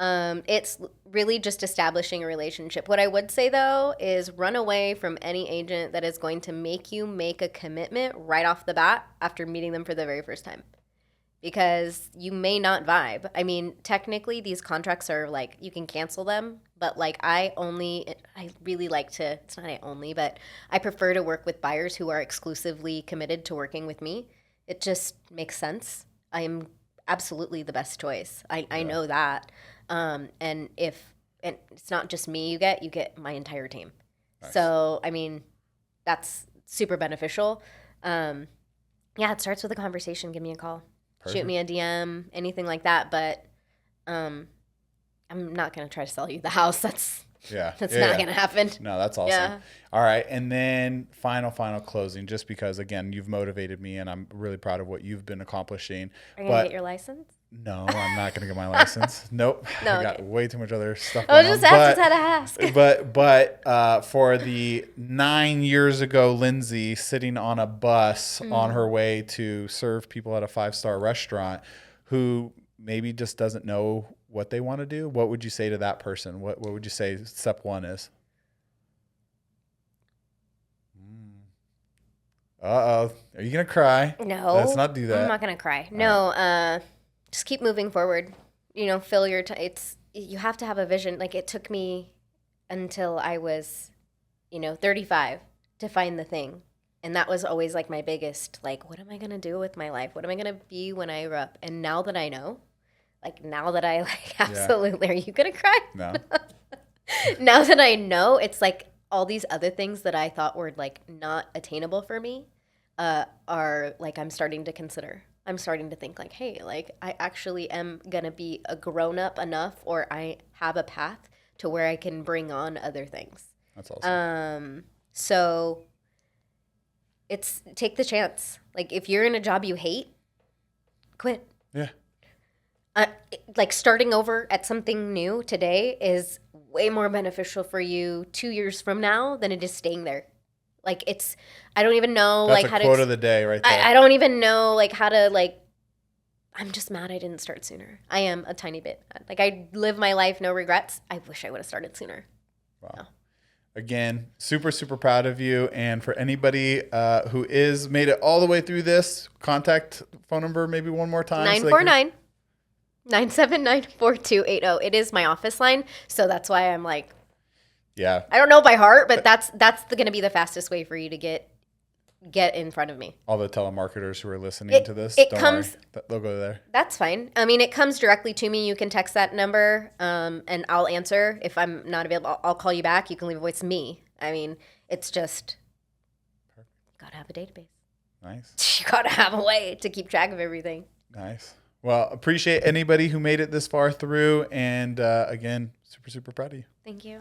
It's really just establishing a relationship. What I would say, though, is run away from any agent that is going to make you make a commitment right off the bat after meeting them for the very first time. Because you may not vibe. I mean, technically, these contracts are like, you can cancel them. But like, I really like to, it's not I only, but I prefer to work with buyers who are exclusively committed to working with me. It just makes sense. I am absolutely the best choice. I know that. And it's not just me you get my entire team. Nice. So, I mean, that's super beneficial. It starts with a conversation. Give me a call. Perfect. Shoot me a DM, anything like that. But I'm not going to try to sell you the house. Yeah. That's not going to happen. No, that's awesome. Yeah. All right. And then final closing, just because, again, you've motivated me and I'm really proud of what you've been accomplishing. Are you going to get your license? No, I'm not going to get my license. Nope. No, I got way too much other stuff going on. I just had to ask. But for the 9 years ago, Lynsey sitting on a bus on her way to serve people at a 5-star restaurant who maybe just doesn't know what they want to do, what would you say to that person? What would you say step one is? Uh-oh. Are you going to cry? No. Let's not do that. I'm not going to cry. No, just keep moving forward. You know, fill your you have to have a vision. Like, it took me until I was, 35 to find the thing. And that was always like my biggest, like, what am I going to do with my life? What am I going to be when I grow up? And now that I know, absolutely, are you going to cry? No. Now that I know, it's like all these other things that I thought were like not attainable for me are like, I'm starting to consider. I'm starting to think like, hey, like I actually am going to be a grown up enough, or I have a path to where I can bring on other things. That's awesome. So it's take the chance. Like, if you're in a job you hate, quit. Yeah. Like, starting over at something new today is way more beneficial for you 2 years from now than it is staying there. Like, I don't even know That's like how to quote of the day right there. I don't even know like how to like. I'm just mad I didn't start sooner. I am a tiny bit mad. Like, I live my life, no regrets. I wish I would have started sooner. Wow. No. Again, super, super proud of you. And for anybody who is made it all the way through this, contact phone number maybe one more time. 949-979-4280. It is my office line, so that's why I'm like, yeah. I don't know by heart, but that's going to be the fastest way for you to get in front of me. All the telemarketers who are listening to this, don't worry. They'll go there. That's fine. I mean, it comes directly to me. You can text that number, and I'll answer. If I'm not available, I'll call you back. You can leave a voice. Me. I mean, it's just, you got to have a database. Nice. You got to have a way to keep track of everything. Nice. Well, appreciate anybody who made it this far through. And again, super, super proud of you. Thank you.